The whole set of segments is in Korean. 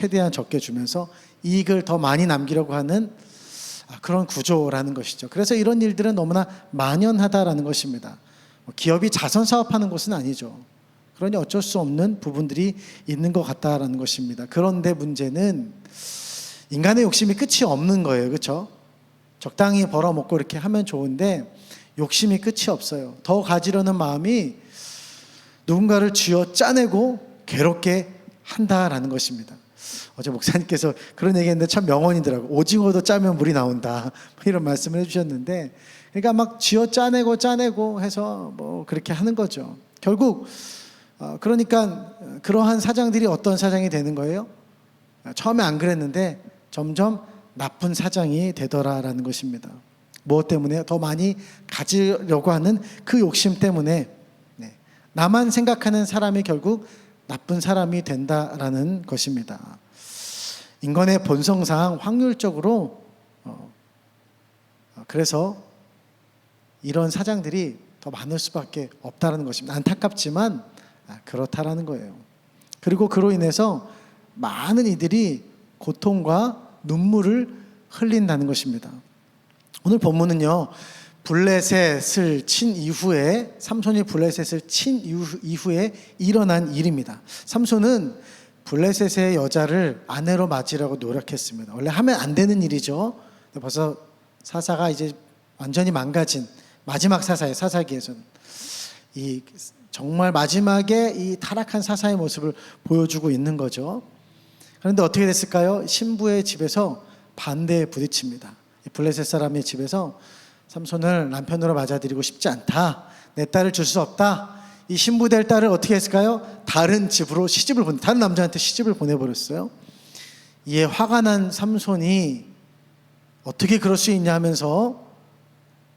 최대한 적게 주면서 이익을 더 많이 남기려고 하는 그런 구조라는 것이죠. 그래서 이런 일들은 너무나 만연하다라는 것입니다. 기업이 자선 사업하는 곳은 아니죠. 그러니 어쩔 수 없는 부분들이 있는 것 같다라는 것입니다. 그런데 문제는 인간의 욕심이 끝이 없는 거예요. 그렇죠? 적당히 벌어먹고 이렇게 하면 좋은데 욕심이 끝이 없어요. 더 가지려는 마음이 누군가를 쥐어 짜내고 괴롭게 한다라는 것입니다. 어제 목사님께서 그런 얘기했는데 참 명언이더라고요. 오징어도 짜면 물이 나온다, 이런 말씀을 해주셨는데, 그러니까 막 쥐어 짜내고 해서 뭐 그렇게 하는 거죠. 결국 그러니까 그러한 사장들이 어떤 사장이 되는 거예요? 처음에 안 그랬는데 점점 나쁜 사장이 되더라라는 것입니다. 무엇 때문에? 더 많이 가지려고 하는 그 욕심 때문에 나만 생각하는 사람이 결국 나쁜 사람이 된다라는 것입니다. 인간의 본성상 확률적으로 그래서 이런 사장들이 더 많을 수밖에 없다는 것입니다. 안타깝지만 그렇다라는 거예요. 그리고 그로 인해서 많은 이들이 고통과 눈물을 흘린다는 것입니다. 오늘 본문은요, 블레셋을 친 이후에, 삼손이 블레셋을 친 이후에 일어난 일입니다. 삼손은 블레셋의 여자를 아내로 맞으려고 노력했습니다. 원래 하면 안 되는 일이죠. 벌써 사사가 이제 완전히 망가진 마지막 사사의 사사기에서는 이 정말 마지막에 이 타락한 사사의 모습을 보여주고 있는 거죠. 그런데 어떻게 됐을까요? 신부의 집에서 반대에 부딪힙니다. 블레셋 사람의 집에서 삼손을 남편으로 맞아들이고 싶지 않다, 내 딸을 줄 수 없다. 이 신부 될 딸을 어떻게 했을까요? 다른 집으로 다른 남자한테 시집을 보내버렸어요. 이에 화가 난 삼손이 어떻게 그럴 수 있냐 하면서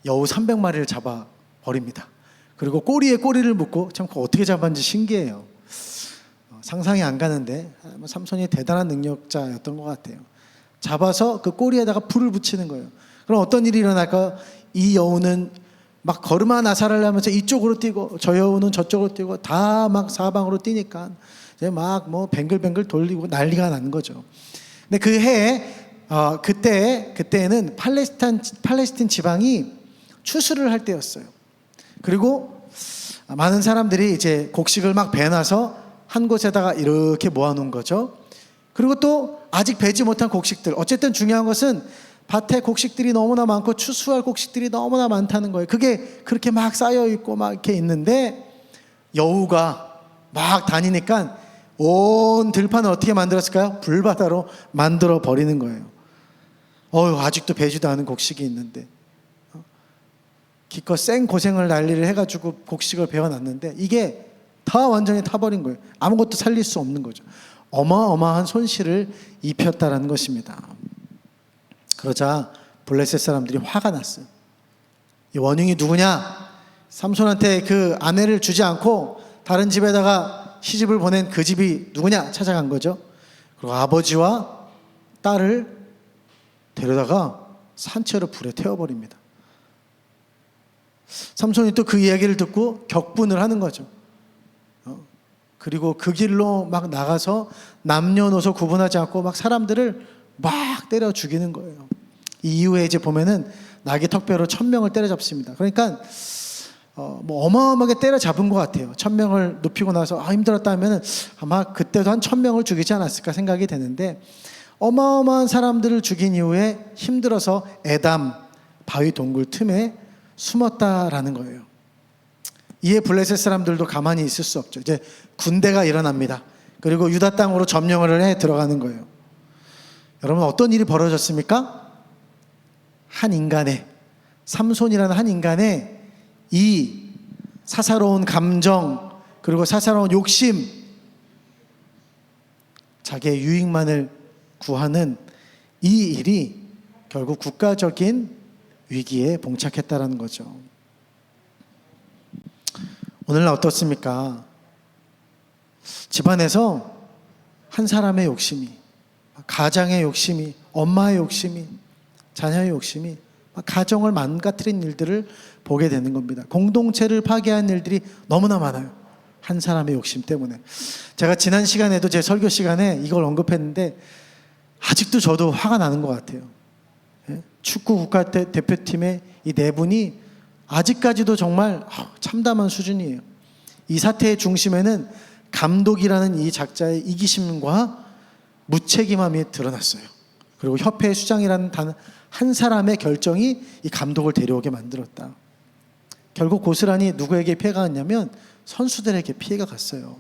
여우 300마리를 잡아버립니다. 그리고 꼬리에 꼬리를 묶고, 참 어떻게 잡았는지 신기해요. 상상이 안 가는데 삼손이 대단한 능력자였던 것 같아요. 잡아서 그 꼬리에다가 불을 붙이는 거예요. 그럼 어떤 일이 일어날까요? 이 여우는 막 걸음아 나사를 하면서 이쪽으로 뛰고, 저 여우는 저쪽으로 뛰고, 다 막 사방으로 뛰니까 이제 막 뭐 뱅글뱅글 돌리고 난리가 나는 거죠. 근데 그 해에 그때에는 팔레스틴 지방이 추수를 할 때였어요. 그리고 많은 사람들이 이제 곡식을 막 배놔서 한 곳에다가 이렇게 모아놓은 거죠. 그리고 또 아직 배지 못한 곡식들, 어쨌든 중요한 것은 밭에 곡식들이 너무나 많고 추수할 곡식들이 너무나 많다는 거예요. 그게 그렇게 막 쌓여있고 막 이렇게 있는데 여우가 막 다니니까 온 들판을 어떻게 만들었을까요? 불바다로 만들어 버리는 거예요. 아직도 배지도 않은 곡식이 있는데 기껏 생고생을 난리를 해가지고 곡식을 베어놨는데 이게 다 완전히 타버린 거예요. 아무것도 살릴 수 없는 거죠. 어마어마한 손실을 입혔다라는 것입니다. 그러자 블레셋 사람들이 화가 났어요. 이 원흉이 누구냐? 삼손한테 그 아내를 주지 않고 다른 집에다가 시집을 보낸 그 집이 누구냐 찾아간 거죠. 그리고 아버지와 딸을 데려다가 산채로 불에 태워버립니다. 삼손이 또 그 이야기를 듣고 격분을 하는 거죠. 그리고 그 길로 막 나가서 남녀노소 구분하지 않고 막 사람들을 막 때려 죽이는 거예요. 이 이후에 이제 보면은 나귀 턱뼈로 1000명을 때려잡습니다. 그러니까 뭐 어마어마하게 때려잡은 것 같아요. 1000명을 눕히고 나서 힘들었다 하면은 아마 그때도 한 1000명을 죽이지 않았을까 생각이 되는데, 어마어마한 사람들을 죽인 이후에 힘들어서 에담 바위 동굴 틈에 숨었다라는 거예요. 이에 블레셋 사람들도 가만히 있을 수 없죠. 이제 군대가 일어납니다. 그리고 유다 땅으로 점령을 해 들어가는 거예요. 여러분, 어떤 일이 벌어졌습니까? 삼손이라는 한 인간의 이 사사로운 감정, 그리고 사사로운 욕심, 자기의 유익만을 구하는 이 일이 결국 국가적인 위기에 봉착했다는 거죠. 오늘날 어떻습니까? 집안에서 한 사람의 욕심이, 가장의 욕심이, 엄마의 욕심이, 자녀의 욕심이 가정을 망가뜨린 일들을 보게 되는 겁니다. 공동체를 파괴한 일들이 너무나 많아요. 한 사람의 욕심 때문에. 제가 지난 시간에도 제 설교 시간에 이걸 언급했는데 아직도 저도 화가 나는 것 같아요. 축구 국가대표팀의 이 네 분이 아직까지도 정말 참담한 수준이에요. 이 사태의 중심에는 감독이라는 이 작자의 이기심과 무책임함이 드러났어요. 그리고 협회 수장이라는 단 한 사람의 결정이 이 감독을 데려오게 만들었다. 결국 고스란히 누구에게 피해가 갔냐면 선수들에게 피해가 갔어요.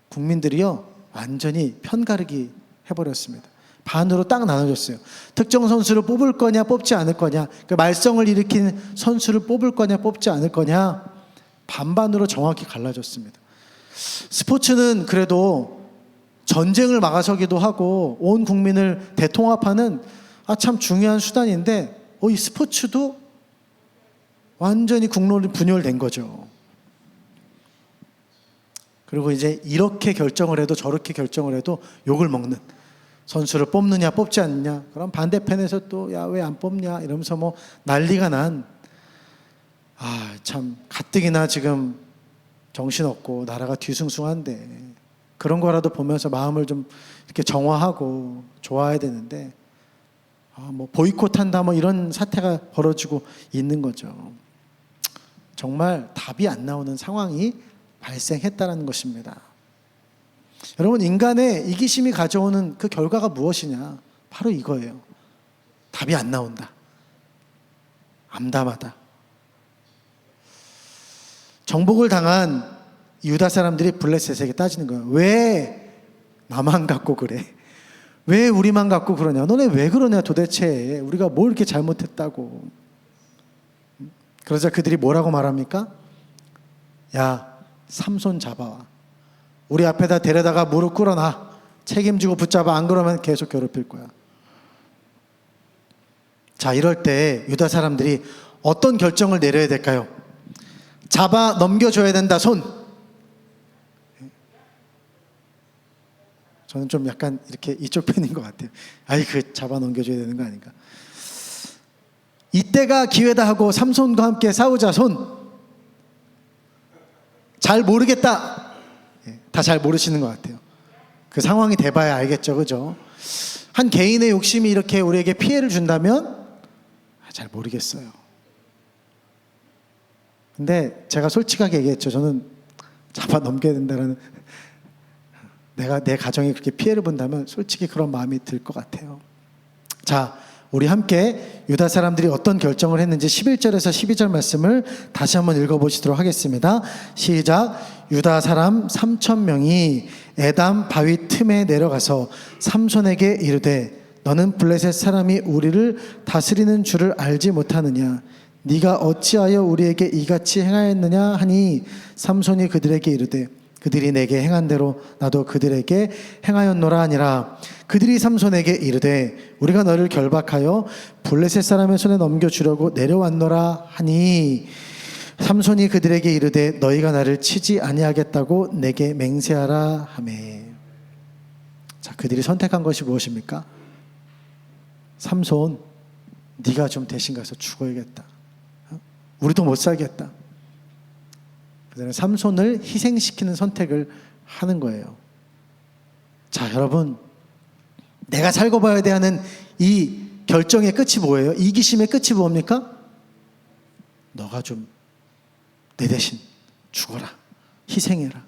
국민들이요 완전히 편가르기 해버렸습니다. 반으로 딱 나눠졌어요. 특정 선수를 뽑을 거냐 뽑지 않을 거냐, 그 말썽을 일으킨 선수를 뽑을 거냐 뽑지 않을 거냐, 반반으로 정확히 갈라졌습니다. 스포츠는 그래도 전쟁을 막아서기도 하고 온 국민을 대통합하는 참 중요한 수단인데 이 스포츠도 완전히 국론이 분열된 거죠. 그리고 이제 이렇게 결정을 해도 저렇게 결정을 해도 욕을 먹는, 선수를 뽑느냐 뽑지 않느냐, 그럼 반대편에서 또 야 왜 안 뽑냐 이러면서 뭐 난리가 난, 참 가뜩이나 지금 정신없고 나라가 뒤숭숭한데 그런 거라도 보면서 마음을 좀 이렇게 정화하고 좋아야 되는데 뭐 보이콧한다 뭐 이런 사태가 벌어지고 있는 거죠. 정말 답이 안 나오는 상황이 발생했다는 것입니다. 여러분, 인간의 이기심이 가져오는 그 결과가 무엇이냐? 바로 이거예요. 답이 안 나온다. 암담하다. 정복을 당한 유다 사람들이 블레셋에게 따지는 거예요. 왜 나만 갖고 그래? 왜 우리만 갖고 그러냐? 너네 왜 그러냐 도대체? 우리가 뭘 이렇게 잘못했다고? 그러자 그들이 뭐라고 말합니까? 야, 삼손 잡아와. 우리 앞에다 데려다가 무릎 꿇어놔. 책임지고 붙잡아. 안 그러면 계속 괴롭힐 거야. 자, 이럴 때 유다 사람들이 어떤 결정을 내려야 될까요? 잡아 넘겨줘야 된다. 손. 저는 좀 약간 이렇게 이쪽 편인 것 같아요. 잡아 넘겨줘야 되는 거 아닌가. 이때가 기회다 하고 삼손과 함께 싸우자. 손. 잘 모르겠다. 다 잘 모르시는 것 같아요. 그 상황이 돼봐야 알겠죠, 그죠? 한 개인의 욕심이 이렇게 우리에게 피해를 준다면 잘 모르겠어요. 근데 제가 솔직하게 얘기했죠. 저는 잡아 넘겨야 된다는, 내가 내 가정이 그렇게 피해를 본다면 솔직히 그런 마음이 들 것 같아요. 자, 우리 함께 유다 사람들이 어떤 결정을 했는지 11절에서 12절 말씀을 다시 한번 읽어보시도록 하겠습니다. 시작. 유다 사람 3,000명이 에담 바위 틈에 내려가서 삼손에게 이르되 너는 블레셋 사람이 우리를 다스리는 줄을 알지 못하느냐? 네가 어찌하여 우리에게 이같이 행하였느냐 하니 삼손이 그들에게 이르되 그들이 내게 행한 대로 나도 그들에게 행하였노라 하니라. 그들이 삼손에게 이르되 우리가 너를 결박하여 블레셋 사람의 손에 넘겨주려고 내려왔노라 하니 삼손이 그들에게 이르되 너희가 나를 치지 아니하겠다고 내게 맹세하라 하매. 자, 그들이 선택한 것이 무엇입니까? 삼손, 네가 좀 대신 가서 죽어야겠다. 우리도 못 살겠다. 그들은 삼손을 희생시키는 선택을 하는 거예요. 자, 여러분, 내가 살고 봐야 돼 하는 이 결정의 끝이 뭐예요? 이기심의 끝이 뭡니까? 너가 좀 내 대신 죽어라. 희생해라.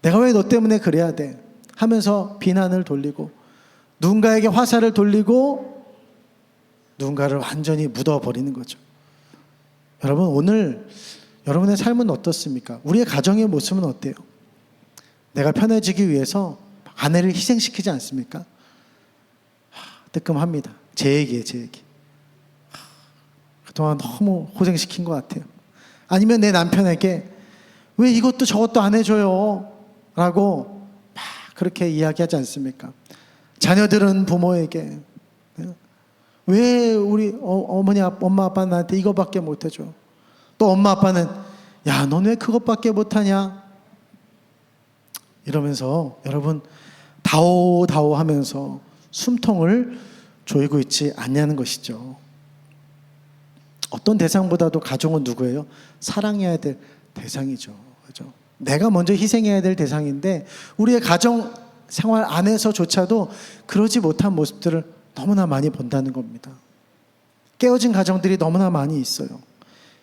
내가 왜 너 때문에 그래야 돼? 하면서 비난을 돌리고 누군가에게 화살을 돌리고 누군가를 완전히 묻어버리는 거죠. 여러분, 오늘 여러분의 삶은 어떻습니까? 우리의 가정의 모습은 어때요? 내가 편해지기 위해서 아내를 희생시키지 않습니까? 뜨끔합니다. 제 얘기예요, 제 얘기. 그동안 너무 고생시킨 것 같아요. 아니면 내 남편에게 왜 이것도 저것도 안 해줘요? 라고 막 그렇게 이야기하지 않습니까? 자녀들은 부모에게 왜 우리 어머니, 엄마, 아빠는 나한테 이거밖에 못 해줘? 또 엄마, 아빠는 야, 넌 왜 그것밖에 못하냐? 이러면서 여러분 다오다오 하면서 숨통을 조이고 있지 않냐는 것이죠. 어떤 대상보다도 가족은 누구예요? 사랑해야 될 대상이죠. 그죠? 내가 먼저 희생해야 될 대상인데 우리의 가정 생활 안에서조차도 그러지 못한 모습들을 너무나 많이 본다는 겁니다. 깨어진 가정들이 너무나 많이 있어요.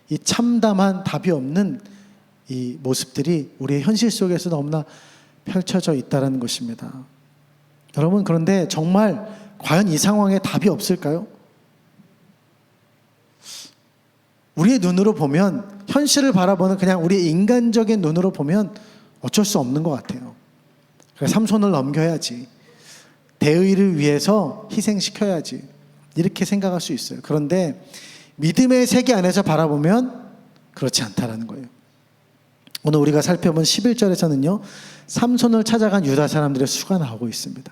이 참담한 답이 없는 이 모습들이 우리의 현실 속에서 너무나 펼쳐져 있다는 것입니다. 여러분, 그런데 정말 과연 이 상황에 답이 없을까요? 우리의 눈으로 보면, 현실을 바라보는 그냥 우리의 인간적인 눈으로 보면 어쩔 수 없는 것 같아요. 그래서 삼손을 넘겨야지, 대의를 위해서 희생시켜야지, 이렇게 생각할 수 있어요. 그런데 믿음의 세계 안에서 바라보면 그렇지 않다라는 거예요. 오늘 우리가 살펴본 11절에서는요, 삼손을 찾아간 유다 사람들의 수가 나오고 있습니다.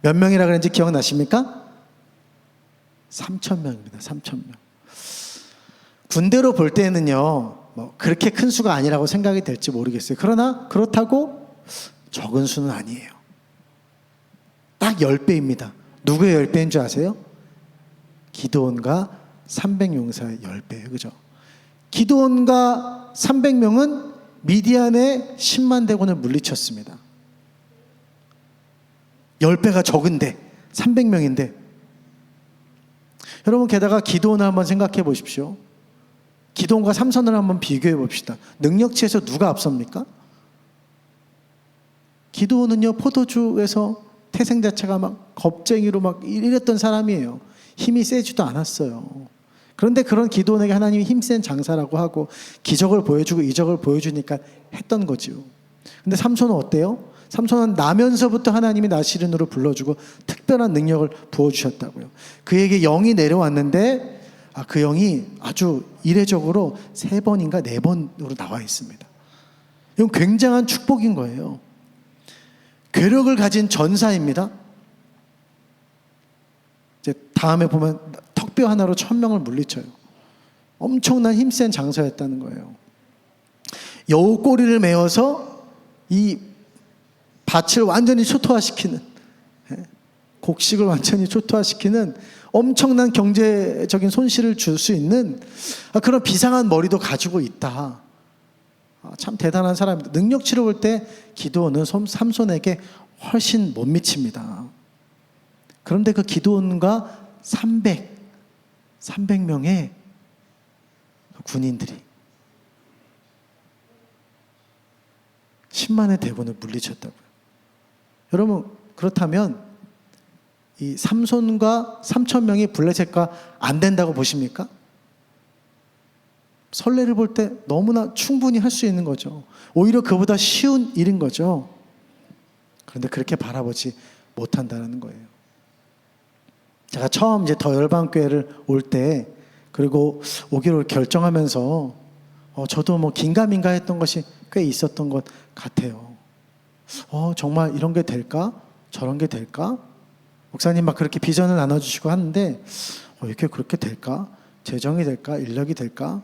몇 명이라 그랬는지 기억나십니까? 3,000명입니다. 3,000명. 군대로 볼 때는요, 뭐 그렇게 큰 수가 아니라고 생각이 될지 모르겠어요. 그러나 그렇다고 적은 수는 아니에요. 딱 10배입니다. 누구의 10배인 줄 아세요? 기드온과 300용사의 10배예요. 그죠? 기드온과 300명은 미디안의 10만 대군을 물리쳤습니다. 10배가 적은데 300명인데, 여러분, 게다가 기드온을 한번 생각해 보십시오. 기드온과 삼손을 한번 비교해 봅시다. 능력치에서 누가 앞섭니까? 기드온은요, 포도주에서 태생 자체가 막 겁쟁이로 막 이랬던 사람이에요. 힘이 세지도 않았어요. 그런데 그런 기드온에게 하나님이 힘센 장사라고 하고 기적을 보여주고 이적을 보여주니까 했던 거죠. 근데 삼손은 어때요? 삼손은 나면서부터 하나님이 나시린으로 불러주고 특별한 능력을 부어주셨다고요. 그에게 영이 내려왔는데 그 영이 아주 이례적으로 3번인가 4번으로 나와 있습니다. 이건 굉장한 축복인 거예요. 괴력을 가진 전사입니다. 이제 다음에 보면 턱뼈 하나로 1,000명을 물리쳐요. 엄청난 힘센 장사였다는 거예요. 여우 꼬리를 메어서 이 밭을 완전히 초토화시키는, 곡식을 완전히 초토화시키는 엄청난 경제적인 손실을 줄 수 있는 그런 비상한 머리도 가지고 있다. 참 대단한 사람입니다. 능력치로 볼 때 기드온은 삼손에게 훨씬 못 미칩니다. 그런데 그 기드온과 300명의 군인들이 10만의 대군을 물리쳤다고요. 여러분, 그렇다면 이 삼손과 3,000명이 블레셋과 안 된다고 보십니까? 선례를 볼 때 너무나 충분히 할 수 있는 거죠. 오히려 그보다 쉬운 일인 거죠. 그런데 그렇게 바라보지 못한다는 거예요. 제가 처음 이제 더 열방교회를 올 때, 그리고 오기로 결정하면서 저도 뭐 긴가민가 했던 것이 꽤 있었던 것 같아요. 정말 이런 게 될까? 저런 게 될까? 목사님 막 그렇게 비전을 나눠주시고 하는데 이렇게 그렇게 될까? 재정이 될까? 인력이 될까?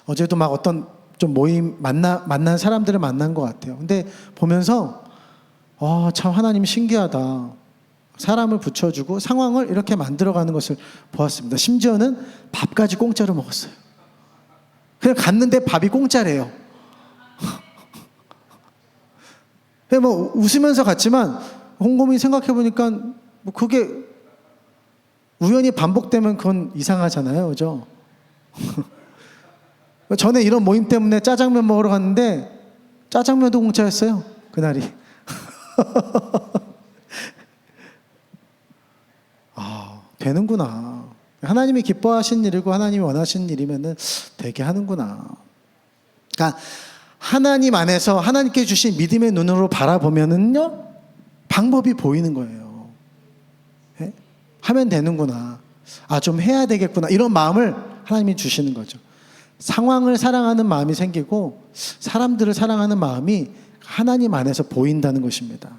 어제도 막 어떤 좀 모임 만난 사람들을 만난 것 같아요. 근데 보면서 참 하나님 신기하다. 사람을 붙여주고 상황을 이렇게 만들어가는 것을 보았습니다. 심지어는 밥까지 공짜로 먹었어요. 그냥 갔는데 밥이 공짜래요. 뭐 웃으면서 갔지만 곰곰이 생각해보니까 뭐 그게 우연히 반복되면 그건 이상하잖아요. 그죠? 전에 이런 모임 때문에 짜장면 먹으러 갔는데 짜장면도 공짜였어요. 그날이. 되는구나. 하나님이 기뻐하신 일이고 하나님이 원하시는 일이면은 되게 하는구나. 그러니까 하나님 안에서 하나님께 주신 믿음의 눈으로 바라보면은요, 방법이 보이는 거예요. 예? 하면 되는구나. 좀 해야 되겠구나. 이런 마음을 하나님이 주시는 거죠. 상황을 사랑하는 마음이 생기고 사람들을 사랑하는 마음이 하나님 안에서 보인다는 것입니다.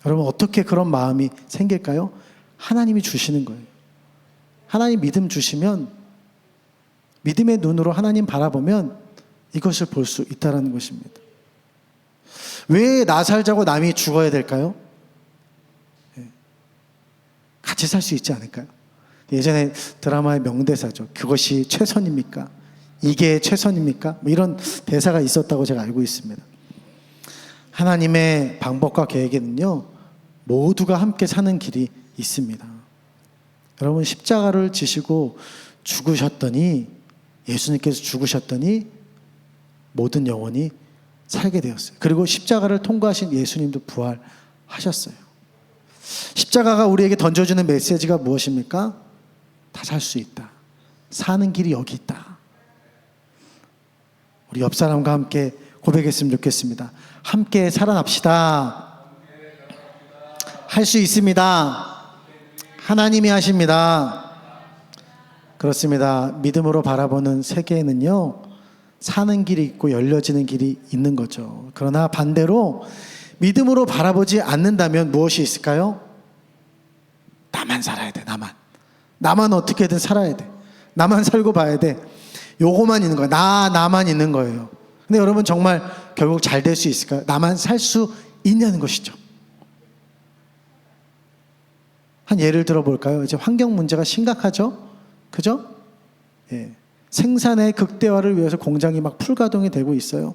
여러분, 어떻게 그런 마음이 생길까요? 하나님이 주시는 거예요. 하나님 믿음 주시면, 믿음의 눈으로 하나님 바라보면 이것을 볼 수 있다는 것입니다. 왜 나 살자고 남이 죽어야 될까요? 같이 살 수 있지 않을까요? 예전에 드라마의 명대사죠. 그것이 최선입니까? 이게 최선입니까? 뭐 이런 대사가 있었다고 제가 알고 있습니다. 하나님의 방법과 계획에는요, 모두가 함께 사는 길이 있습니다. 여러분, 십자가를 지시고 죽으셨더니, 예수님께서 죽으셨더니 모든 영혼이 살게 되었어요. 그리고 십자가를 통과하신 예수님도 부활하셨어요. 십자가가 우리에게 던져주는 메시지가 무엇입니까? 다 살 수 있다. 사는 길이 여기 있다. 우리 옆 사람과 함께 고백했으면 좋겠습니다. 함께 살아납시다. 할 수 있습니다. 하나님이 하십니다. 그렇습니다. 믿음으로 바라보는 세계에는요, 사는 길이 있고 열려지는 길이 있는 거죠. 그러나 반대로 믿음으로 바라보지 않는다면 무엇이 있을까요? 나만 살아야 돼. 나만 어떻게든 살아야 돼. 나만 살고 봐야 돼. 요거만 있는 거예요. 나만 있는 거예요. 근데 여러분, 정말 결국 잘 될 수 있을까요? 나만 살 수 있냐는 것이죠. 한 예를 들어 볼까요? 이제 환경 문제가 심각하죠? 그죠? 예. 생산의 극대화를 위해서 공장이 막 풀가동이 되고 있어요.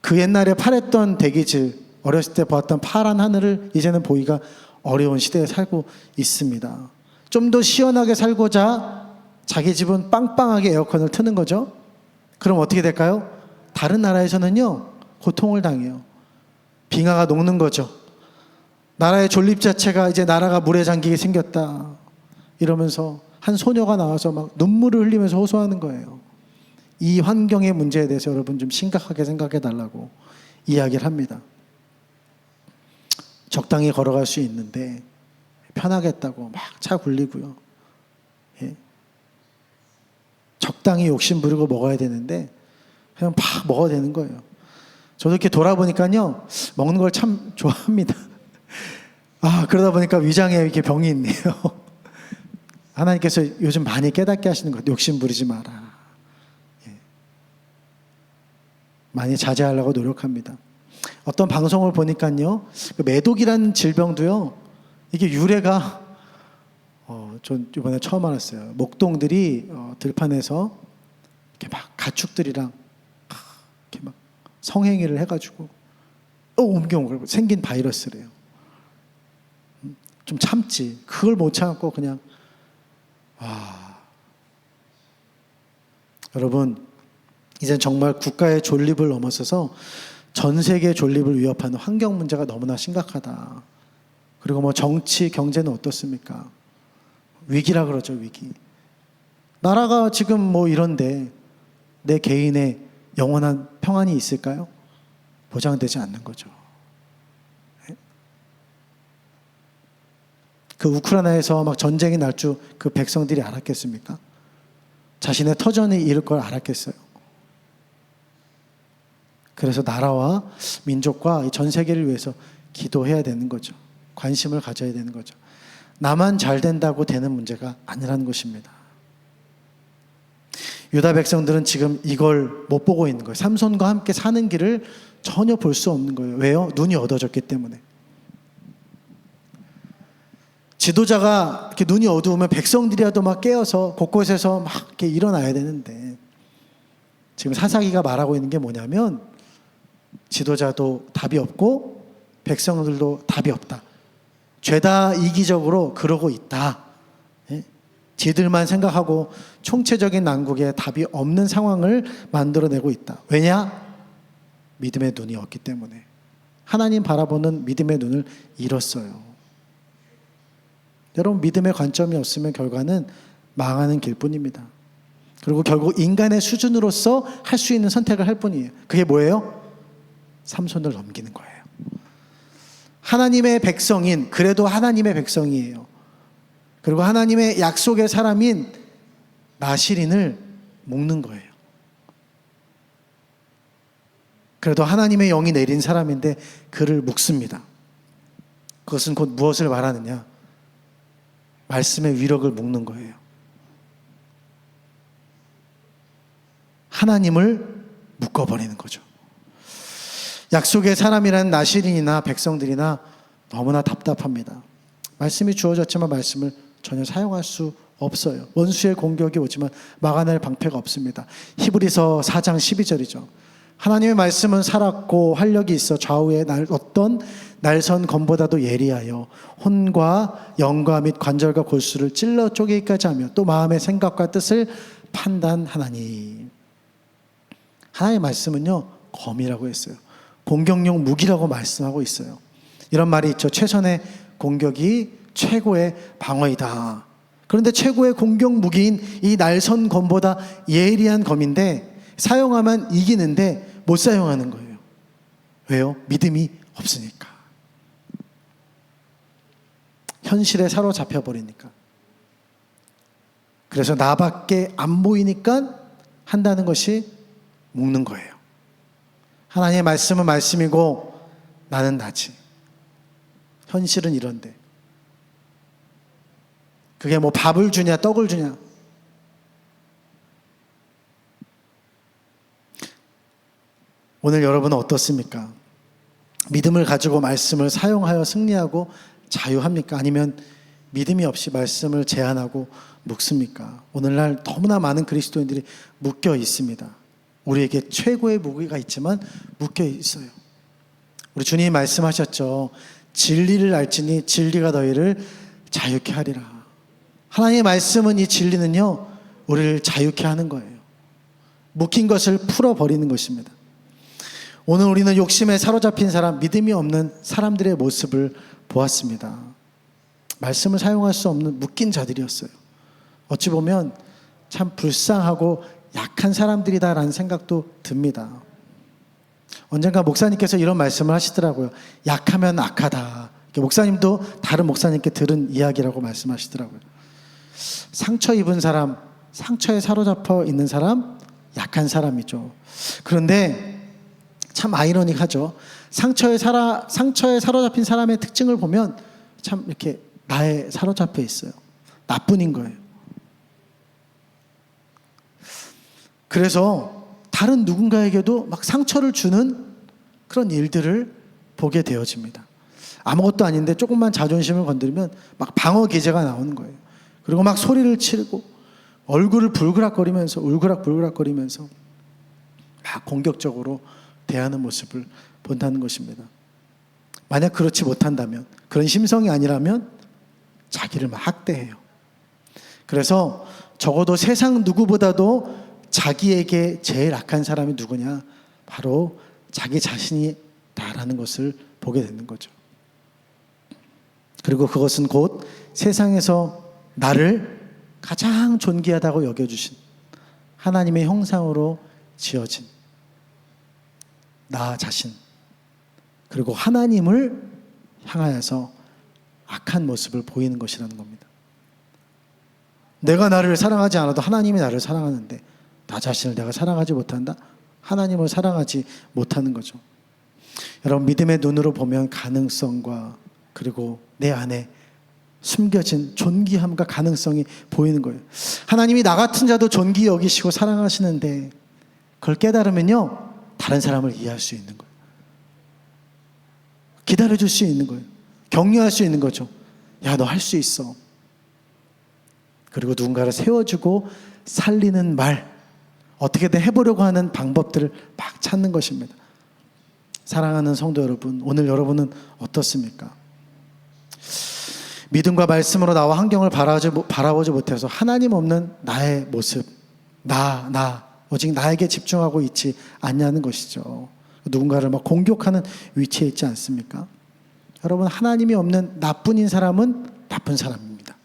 그 옛날에 파랬던 대기질, 어렸을 때 보았던 파란 하늘을 이제는 보기가 어려운 시대에 살고 있습니다. 좀 더 시원하게 살고자 자기 집은 빵빵하게 에어컨을 트는 거죠. 그럼 어떻게 될까요? 다른 나라에서는요, 고통을 당해요. 빙하가 녹는 거죠. 나라의 존립 자체가 이제 나라가 물에 잠기게 생겼다 이러면서 한 소녀가 나와서 막 눈물을 흘리면서 호소하는 거예요. 이 환경의 문제에 대해서 여러분 좀 심각하게 생각해 달라고 이야기를 합니다. 적당히 걸어갈 수 있는데 편하겠다고 막 차 굴리고요. 예. 적당히 욕심 부리고 먹어야 되는데 그냥 막 먹어야 되는 거예요. 저도 이렇게 돌아보니까요, 먹는 걸 참 좋아합니다. 그러다 보니까 위장에 이렇게 병이 있네요. 하나님께서 요즘 많이 깨닫게 하시는 것 같아요. 욕심 부리지 마라. 예. 많이 자제하려고 노력합니다. 어떤 방송을 보니까요, 매독이라는 질병도요, 이게 유래가 전 이번에 처음 알았어요. 목동들이 들판에서 이렇게 막 가축들이랑 이렇게 막 성행위를 해가지고 옮겨 생긴 바이러스래요. 좀 참지. 그걸 못 참고 그냥 여러분, 이젠 정말 국가의 존립을 넘어서서 전 세계 존립을 위협하는 환경 문제가 너무나 심각하다. 그리고 뭐 정치, 경제는 어떻습니까? 위기라 그러죠, 위기. 나라가 지금 뭐 이런데 내 개인의 영원한 평안이 있을까요? 보장되지 않는 거죠. 그 우크라이나에서 막 전쟁이 날 줄 그 백성들이 알았겠습니까? 자신의 터전이 이룰 걸 알았겠어요? 그래서 나라와 민족과 전 세계를 위해서 기도해야 되는 거죠. 관심을 가져야 되는 거죠. 나만 잘 된다고 되는 문제가 아니라는 것입니다. 유다 백성들은 지금 이걸 못 보고 있는 거예요. 삼손과 함께 사는 길을 전혀 볼 수 없는 거예요. 왜요? 눈이 어두워졌기 때문에. 지도자가 이렇게 눈이 어두우면 백성들이라도 막 깨어서 곳곳에서 막 이렇게 일어나야 되는데, 지금 사사기가 말하고 있는 게 뭐냐면, 지도자도 답이 없고 백성들도 답이 없다. 죄다 이기적으로 그러고 있다. 예? 지들만 생각하고 총체적인 난국에 답이 없는 상황을 만들어내고 있다. 왜냐? 믿음의 눈이 없기 때문에. 하나님 바라보는 믿음의 눈을 잃었어요. 여러분, 믿음의 관점이 없으면 결과는 망하는 길뿐입니다. 그리고 결국 인간의 수준으로서 할 수 있는 선택을 할 뿐이에요. 그게 뭐예요? 삼손을 넘기는 거예요. 하나님의 백성인, 그래도 하나님의 백성이에요. 그리고 하나님의 약속의 사람인 나실인을 묶는 거예요. 그래도 하나님의 영이 내린 사람인데 그를 묶습니다. 그것은 곧 무엇을 말하느냐? 말씀의 위력을 묶는 거예요. 하나님을 묶어버리는 거죠. 약속의 사람이라는 나실인이나 백성들이나 너무나 답답합니다. 말씀이 주어졌지만 말씀을 전혀 사용할 수 없어요. 원수의 공격이 오지만 막아낼 방패가 없습니다. 히브리서 4장 12절이죠. 하나님의 말씀은 살았고 활력이 있어 좌우에 어떤 날선 검보다도 예리하여 혼과 영과 및 관절과 골수를 찔러 쪼개기까지 하며 또 마음의 생각과 뜻을 판단하나니. 하나님의 말씀은요, 검이라고 했어요. 공격용 무기라고 말씀하고 있어요. 이런 말이 있죠. 최선의 공격이 최고의 방어이다. 그런데 최고의 공격 무기인 이 날선 검보다 예리한 검인데 사용하면 이기는데 못 사용하는 거예요. 왜요? 믿음이 없으니까. 현실에 사로잡혀 버리니까. 그래서 나밖에 안 보이니까 한다는 것이 묶는 거예요. 하나님의 말씀은 말씀이고 나는 나지. 현실은 이런데. 그게 뭐 밥을 주냐 떡을 주냐. 오늘 여러분은 어떻습니까? 믿음을 가지고 말씀을 사용하여 승리하고 자유합니까? 아니면 믿음이 없이 말씀을 제한하고 묶습니까? 오늘날 너무나 많은 그리스도인들이 묶여 있습니다. 우리에게 최고의 무기가 있지만 묶여 있어요. 우리 주님이 말씀하셨죠. 진리를 알지니 진리가 너희를 자유케 하리라. 하나님의 말씀은, 이 진리는요, 우리를 자유케 하는 거예요. 묶인 것을 풀어버리는 것입니다. 오늘 우리는 욕심에 사로잡힌 사람, 믿음이 없는 사람들의 모습을 보았습니다. 말씀을 사용할 수 없는 묶인 자들이었어요. 어찌 보면 참 불쌍하고 약한 사람들이다라는 생각도 듭니다. 언젠가 목사님께서 이런 말씀을 하시더라고요. 약하면 악하다. 목사님도 다른 목사님께 들은 이야기라고 말씀하시더라고요. 상처 입은 사람, 상처에 사로잡혀 있는 사람, 약한 사람이죠. 그런데 참 아이러니하죠. 상처에 사로잡힌 사람의 특징을 보면 참 이렇게 나에 사로잡혀 있어요. 나뿐인 거예요. 그래서 다른 누군가에게도 막 상처를 주는 그런 일들을 보게 되어집니다. 아무것도 아닌데 조금만 자존심을 건드리면 막 방어 기제가 나오는 거예요. 그리고 막 소리를 치고 얼굴을 울그락불그락거리면서 막 공격적으로 대하는 모습을 본다는 것입니다. 만약 그렇지 못한다면, 그런 심성이 아니라면 자기를 막 학대해요. 그래서 적어도 세상 누구보다도 자기에게 제일 악한 사람이 누구냐? 바로 자기 자신이다라는 것을 보게 되는 거죠. 그리고 그것은 곧 세상에서 나를 가장 존귀하다고 여겨주신 하나님의 형상으로 지어진 나 자신, 그리고 하나님을 향하여서 악한 모습을 보이는 것이라는 겁니다. 내가 나를 사랑하지 않아도 하나님이 나를 사랑하는데 나 자신을 내가 사랑하지 못한다? 하나님을 사랑하지 못하는 거죠. 여러분, 믿음의 눈으로 보면 가능성과 그리고 내 안에 숨겨진 존귀함과 가능성이 보이는 거예요. 하나님이 나 같은 자도 존귀 여기시고 사랑하시는데 그걸 깨달으면요, 다른 사람을 이해할 수 있는 거예요. 기다려줄 수 있는 거예요. 격려할 수 있는 거죠. 야, 너 할 수 있어. 그리고 누군가를 세워주고 살리는 말, 어떻게든 해보려고 하는 방법들을 막 찾는 것입니다. 사랑하는 성도 여러분, 오늘 여러분은 어떻습니까? 믿음과 말씀으로 나와 환경을 바라보지 못해서 하나님 없는 나의 모습, 오직 나에게 집중하고 있지 않냐는 것이죠. 누군가를 막 공격하는 위치에 있지 않습니까? 여러분, 하나님이 없는 나뿐인 사람은 나쁜 사람입니다.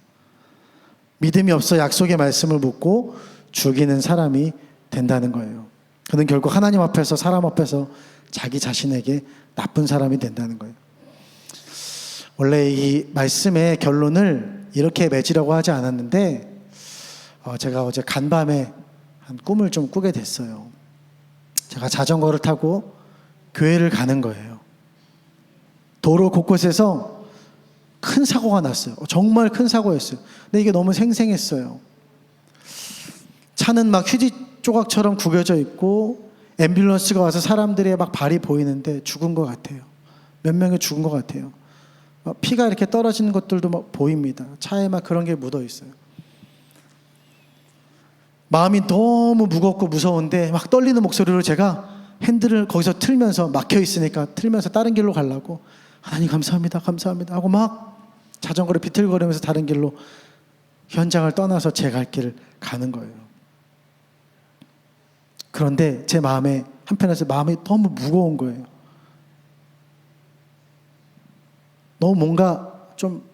믿음이 없어 약속의 말씀을 묻고 죽이는 사람이 된다는 거예요. 그는 결국 하나님 앞에서, 사람 앞에서 자기 자신에게 나쁜 사람이 된다는 거예요. 원래 이 말씀의 결론을 이렇게 맺으려고 하지 않았는데 제가 어제 간밤에 한 꿈을 좀 꾸게 됐어요. 제가 자전거를 타고 교회를 가는 거예요. 도로 곳곳에서 큰 사고가 났어요. 정말 큰 사고였어요. 근데 이게 너무 생생했어요. 차는 막 휴지 조각처럼 구겨져 있고 앰뷸런스가 와서 사람들의 막 발이 보이는데 죽은 것 같아요. 몇 명이 죽은 것 같아요. 막 피가 이렇게 떨어지는 것들도 막 보입니다. 차에 막 그런 게 묻어 있어요. 마음이 너무 무겁고 무서운데 막 떨리는 목소리로 제가 핸들을 거기서 틀면서 막혀 있으니까 틀면서 다른 길로 가려고 하나님 감사합니다 감사합니다 하고 막 자전거를 비틀거리면서 다른 길로 현장을 떠나서 제 갈 길을 가는 거예요. 그런데 제 마음에 한편에서 마음이 너무 무거운 거예요. 너무 뭔가 좀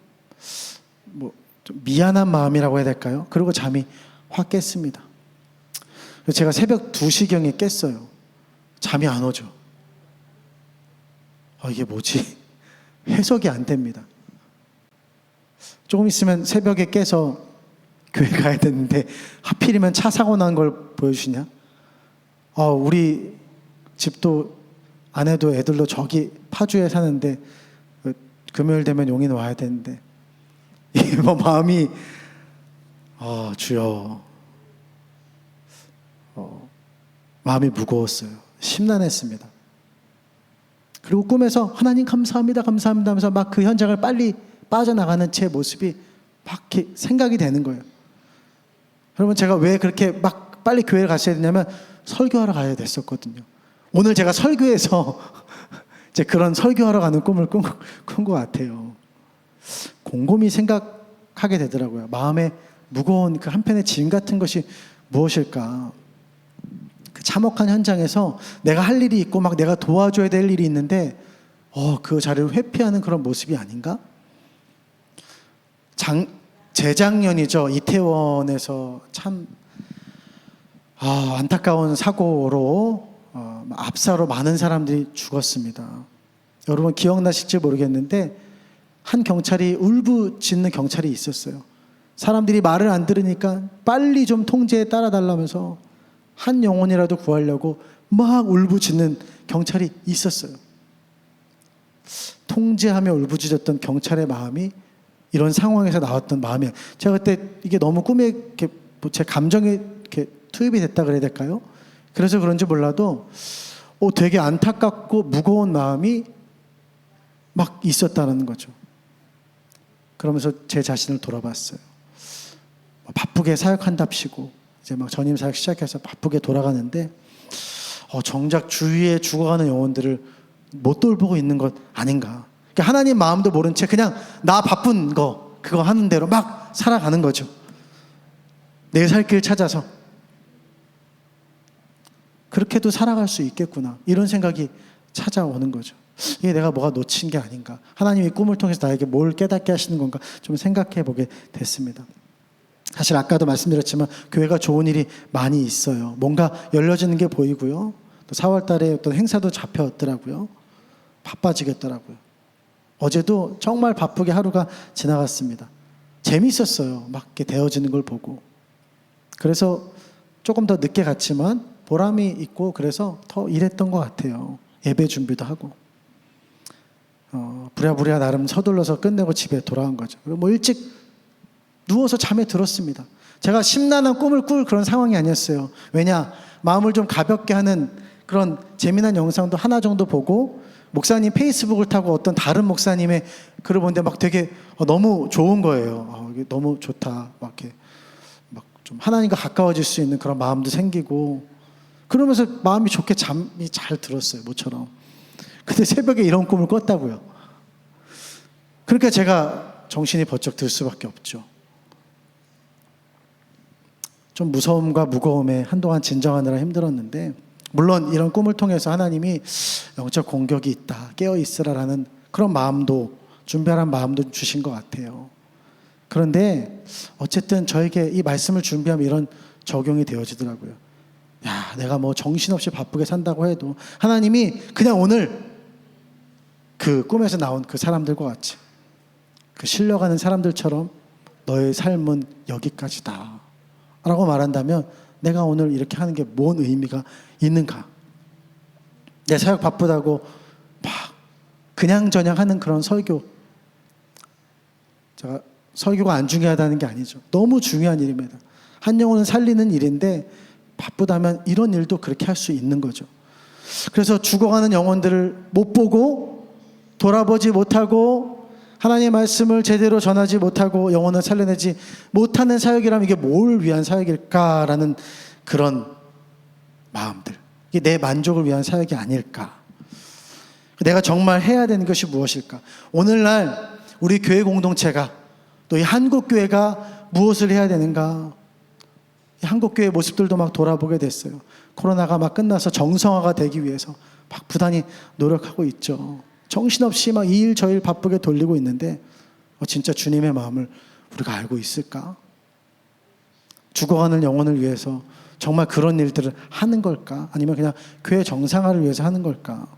미안한 마음이라고 해야 될까요? 그리고 잠이 확 깼습니다. 제가 새벽 2시경에 깼어요. 잠이 안 오죠. 이게 뭐지? 해석이 안 됩니다. 조금 있으면 새벽에 깨서 교회 가야 되는데 하필이면 차 사고 난 걸 보여주시냐? 우리 집도 아내도 애들도 저기 파주에 사는데 금요일 되면 용인 와야 되는데 뭐 마음이 주여 마음이 무거웠어요. 심란했습니다. 그리고 꿈에서 하나님 감사합니다 감사합니다 하면서 막 그 현장을 빨리 빠져나가는 제 모습이 막 이렇게 생각이 되는 거예요. 여러분 제가 왜 그렇게 막 빨리 교회를 갔어야 되냐면 설교하러 가야 됐었거든요. 오늘 제가 설교에서 이제 그런 설교하러 가는 꿈을 꾼 것 같아요. 곰곰이 생각하게 되더라고요. 마음에 무거운 그 한편의 짐 같은 것이 무엇일까? 그 참혹한 현장에서 내가 할 일이 있고 막 내가 도와줘야 될 일이 있는데 그 자리를 회피하는 그런 모습이 아닌가? 재작년이죠. 이태원에서 참 안타까운 사고로 압사로 많은 사람들이 죽었습니다. 여러분 기억나실지 모르겠는데 한 경찰이 울부짖는 경찰이 있었어요. 사람들이 말을 안 들으니까 빨리 좀 통제에 따라달라면서 한 영혼이라도 구하려고 막 울부짖는 경찰이 있었어요. 통제하며 울부짖었던 경찰의 마음이 이런 상황에서 나왔던 마음이에요. 제가 그때 이게 너무 꿈에 이렇게 제 감정이 이렇게 투입이 됐다 그래야 될까요? 그래서 그런지 몰라도 되게 안타깝고 무거운 마음이 막 있었다는 거죠. 그러면서 제 자신을 돌아봤어요. 바쁘게 사역한답시고 이제 막 전임 사역 시작해서 바쁘게 돌아가는데 정작 주위에 죽어가는 영혼들을 못 돌보고 있는 것 아닌가. 그러니까 하나님 마음도 모른 채 그냥 나 바쁜 거 그거 하는 대로 막 살아가는 거죠. 내 살 길 찾아서 그렇게도 살아갈 수 있겠구나 이런 생각이 찾아오는 거죠. 이게 내가 뭐가 놓친 게 아닌가, 하나님이 꿈을 통해서 나에게 뭘 깨닫게 하시는 건가 좀 생각해 보게 됐습니다. 사실 아까도 말씀드렸지만 교회가 좋은 일이 많이 있어요. 뭔가 열려지는 게 보이고요. 또 4월 달에 어떤 행사도 잡혔더라고요. 바빠지겠더라고요. 어제도 정말 바쁘게 하루가 지나갔습니다. 재밌었어요. 막 이렇게 되어지는 걸 보고. 그래서 조금 더 늦게 갔지만 보람이 있고 그래서 더 일했던 것 같아요. 예배 준비도 하고. 부랴부랴 나름 서둘러서 끝내고 집에 돌아온 거죠. 그리고 뭐 일찍 누워서 잠에 들었습니다. 제가 심란한 꿈을 꿀 그런 상황이 아니었어요. 왜냐? 마음을 좀 가볍게 하는 그런 재미난 영상도 하나 정도 보고 목사님 페이스북을 타고 어떤 다른 목사님의 글을 보는데 막 되게 너무 좋은 거예요. 이게 너무 좋다. 막 이렇게 막 좀 하나님과 가까워질 수 있는 그런 마음도 생기고 그러면서 마음이 좋게 잠이 잘 들었어요. 모처럼. 근데 새벽에 이런 꿈을 꿨다고요. 그러니까 제가 정신이 번쩍 들 수밖에 없죠. 좀 무서움과 무거움에 한동안 진정하느라 힘들었는데 물론 이런 꿈을 통해서 하나님이 영적 공격이 있다, 깨어있으라라는 그런 마음도, 준비하라는 마음도 주신 것 같아요. 그런데 어쨌든 저에게 이 말씀을 준비하면 이런 적용이 되어지더라고요. 내가 뭐 정신없이 바쁘게 산다고 해도 하나님이 그냥 오늘 그 꿈에서 나온 그 사람들과 같이 그 실려가는 사람들처럼 너의 삶은 여기까지다 라고 말한다면 내가 오늘 이렇게 하는 게 뭔 의미가 있는가? 내 사역 바쁘다고 막 그냥저냥 하는 그런 설교, 제가 설교가 안 중요하다는 게 아니죠. 너무 중요한 일입니다. 한 영혼을 살리는 일인데 바쁘다면 이런 일도 그렇게 할 수 있는 거죠. 그래서 죽어가는 영혼들을 못 보고 돌아보지 못하고 하나님의 말씀을 제대로 전하지 못하고 영혼을 살려내지 못하는 사역이라면 이게 뭘 위한 사역일까라는 그런 마음들, 이게 내 만족을 위한 사역이 아닐까, 내가 정말 해야 되는 것이 무엇일까. 오늘날 우리 교회 공동체가 또 이 한국교회가 무엇을 해야 되는가. 이 한국교회 모습들도 막 돌아보게 됐어요. 코로나가 막 끝나서 정상화가 되기 위해서 막 부단히 노력하고 있죠. 정신없이 막 이 일 저 일 바쁘게 돌리고 있는데 진짜 주님의 마음을 우리가 알고 있을까? 죽어가는 영혼을 위해서 정말 그런 일들을 하는 걸까? 아니면 그냥 교회 정상화를 위해서 하는 걸까?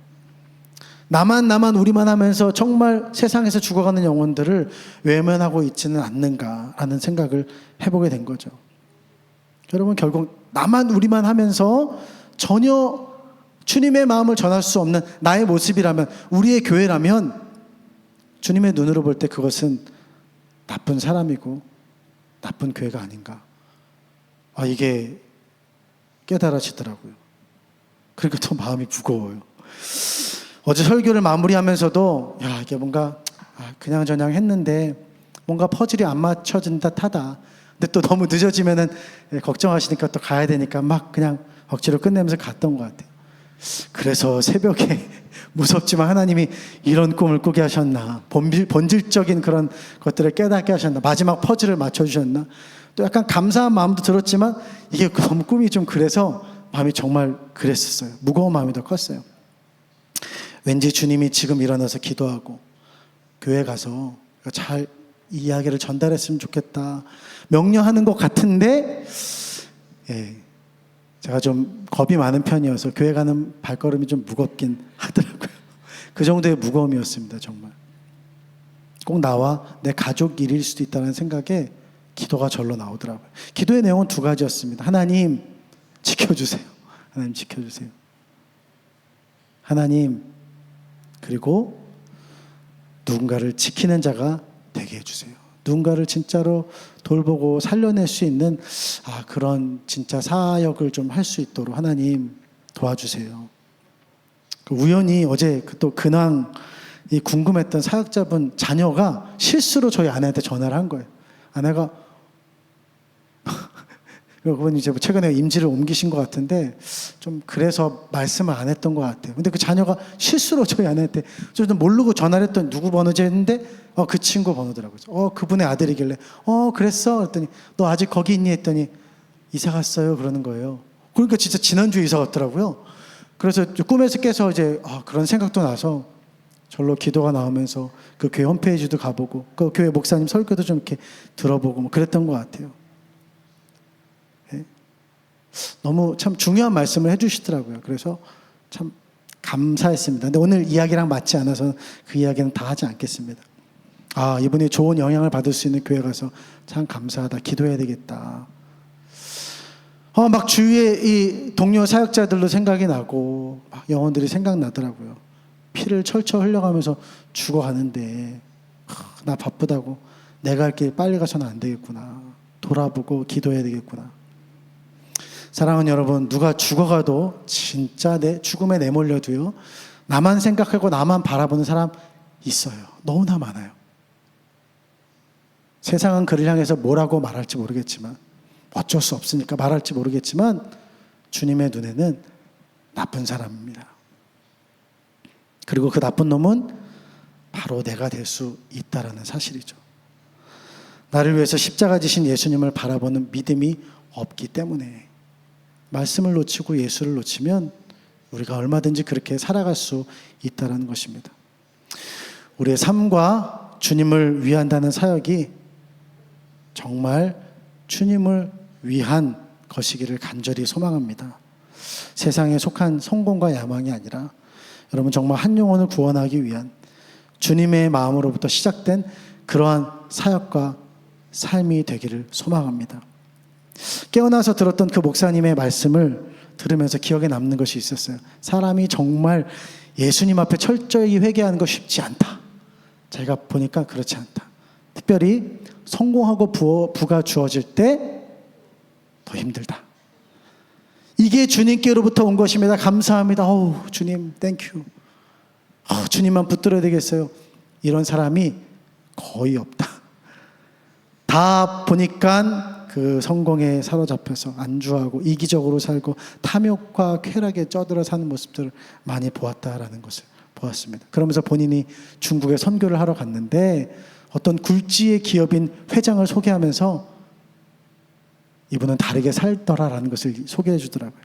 나만 우리만 하면서 정말 세상에서 죽어가는 영혼들을 외면하고 있지는 않는가라는 생각을 해보게 된 거죠. 여러분, 결국 나만 우리만 하면서 전혀 주님의 마음을 전할 수 없는 나의 모습이라면, 우리의 교회라면 주님의 눈으로 볼 때 그것은 나쁜 사람이고 나쁜 교회가 아닌가. 이게 깨달아지더라고요. 그러니까 더 마음이 무거워요. 어제 설교를 마무리하면서도 이게 뭔가 그냥저냥 했는데 뭔가 퍼즐이 안 맞춰진 듯하다. 근데 또 너무 늦어지면은 걱정하시니까 또 가야 되니까 막 그냥 억지로 끝내면서 갔던 것 같아요. 그래서 새벽에 무섭지만 하나님이 이런 꿈을 꾸게 하셨나, 본질적인 그런 것들을 깨닫게 하셨나, 마지막 퍼즐을 맞춰주셨나, 또 약간 감사한 마음도 들었지만 이게 너무 꿈이 좀 그래서 마음이 정말 그랬었어요. 무거운 마음이 더 컸어요. 왠지 주님이 지금 일어나서 기도하고 교회 가서 잘 이 이야기를 전달했으면 좋겠다 명령하는 것 같은데, 제가 좀 겁이 많은 편이어서 교회 가는 발걸음이 좀 무겁긴 하더라고요. 그 정도의 무거움이었습니다. 정말 꼭 나와 내 가족 일일 수도 있다는 생각에 기도가 절로 나오더라고요. 기도의 내용은 두 가지였습니다. 하나님 지켜주세요. 하나님 지켜주세요. 하나님, 그리고 누군가를 지키는 자가 되게 해주세요. 누군가를 진짜로 돌보고 살려낼 수 있는 그런 진짜 사역을 좀 할 수 있도록 하나님 도와주세요. 우연히 어제 또 근황 궁금했던 사역자분 자녀가 실수로 저희 아내한테 전화를 한 거예요. 아내가 그분 이제 최근에 임지를 옮기신 것 같은데 좀 그래서 말씀을 안 했던 것 같아요. 근데 그 자녀가 실수로 저희 아내한테 저도 모르고 전화를 했더니 누구 번호지 했는데 그 친구 번호더라고요. 그분의 아들이길래 그랬어? 그랬더니 너 아직 거기 있니? 했더니 이사 갔어요. 그러는 거예요. 그러니까 진짜 지난주에 이사 갔더라고요. 그래서 꿈에서 깨서 이제 그런 생각도 나서 절로 기도가 나오면서 그 교회 홈페이지도 가보고 그 교회 목사님 설교도 좀 이렇게 들어보고 뭐 그랬던 것 같아요. 너무 참 중요한 말씀을 해주시더라고요. 그래서 참 감사했습니다. 근데 오늘 이야기랑 맞지 않아서 그 이야기는 다 하지 않겠습니다. 이분이 좋은 영향을 받을 수 있는 교회 가서 참 감사하다, 기도해야 되겠다. 막 주위에 이 동료 사역자들도 생각이 나고 막 영혼들이 생각나더라고요. 피를 철철 흘려가면서 죽어가는데 나 바쁘다고 내가 할 길 빨리 가서는 안 되겠구나, 돌아보고 기도해야 되겠구나. 사랑하는 여러분, 누가 죽어가도 진짜 내 죽음에 내몰려도요, 나만 생각하고 나만 바라보는 사람 있어요. 너무나 많아요. 세상은 그를 향해서 뭐라고 말할지 모르겠지만, 어쩔 수 없으니까 말할지 모르겠지만 주님의 눈에는 나쁜 사람입니다. 그리고 그 나쁜 놈은 바로 내가 될 수 있다라는 사실이죠. 나를 위해서 십자가 지신 예수님을 바라보는 믿음이 없기 때문에, 말씀을 놓치고 예수를 놓치면 우리가 얼마든지 그렇게 살아갈 수 있다는 것입니다. 우리의 삶과 주님을 위한다는 사역이 정말 주님을 위한 것이기를 간절히 소망합니다. 세상에 속한 성공과 야망이 아니라 여러분 정말 한 영혼을 구원하기 위한 주님의 마음으로부터 시작된 그러한 사역과 삶이 되기를 소망합니다. 깨어나서 들었던 그 목사님의 말씀을 들으면서 기억에 남는 것이 있었어요. 사람이 정말 예수님 앞에 철저히 회개하는 거 쉽지 않다. 제가 보니까 그렇지 않다. 특별히 성공하고 부가 주어질 때 더 힘들다. 이게 주님께로부터 온 것입니다. 감사합니다. 주님 땡큐. 주님만 붙들어야 되겠어요. 이런 사람이 거의 없다. 다 보니까 그 성공에 사로잡혀서 안주하고 이기적으로 살고 탐욕과 쾌락에 쩌들어 사는 모습들을 많이 보았다라는 것을 보았습니다. 그러면서 본인이 중국에 선교를 하러 갔는데 어떤 굴지의 기업인 회장을 소개하면서 이분은 다르게 살더라라는 것을 소개해 주더라고요.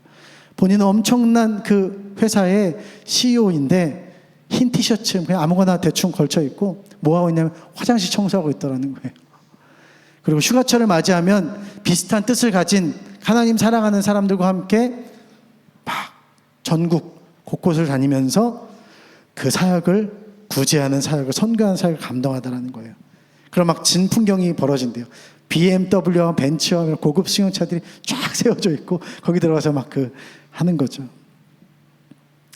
본인은 엄청난 그 회사의 CEO인데 흰 티셔츠 그냥 아무거나 대충 걸쳐 입고 뭐 하고 있냐면 화장실 청소하고 있더라는 거예요. 그리고 휴가철을 맞이하면 비슷한 뜻을 가진 하나님 사랑하는 사람들과 함께 막 전국 곳곳을 다니면서 그 사역을 구제하는 사역을 선교하는 사역을 감당하더라는 거예요. 그럼 막 진풍경이 벌어진대요. BMW와 벤츠와 고급 승용차들이 쫙 세워져 있고 거기 들어가서 막 그 하는 거죠.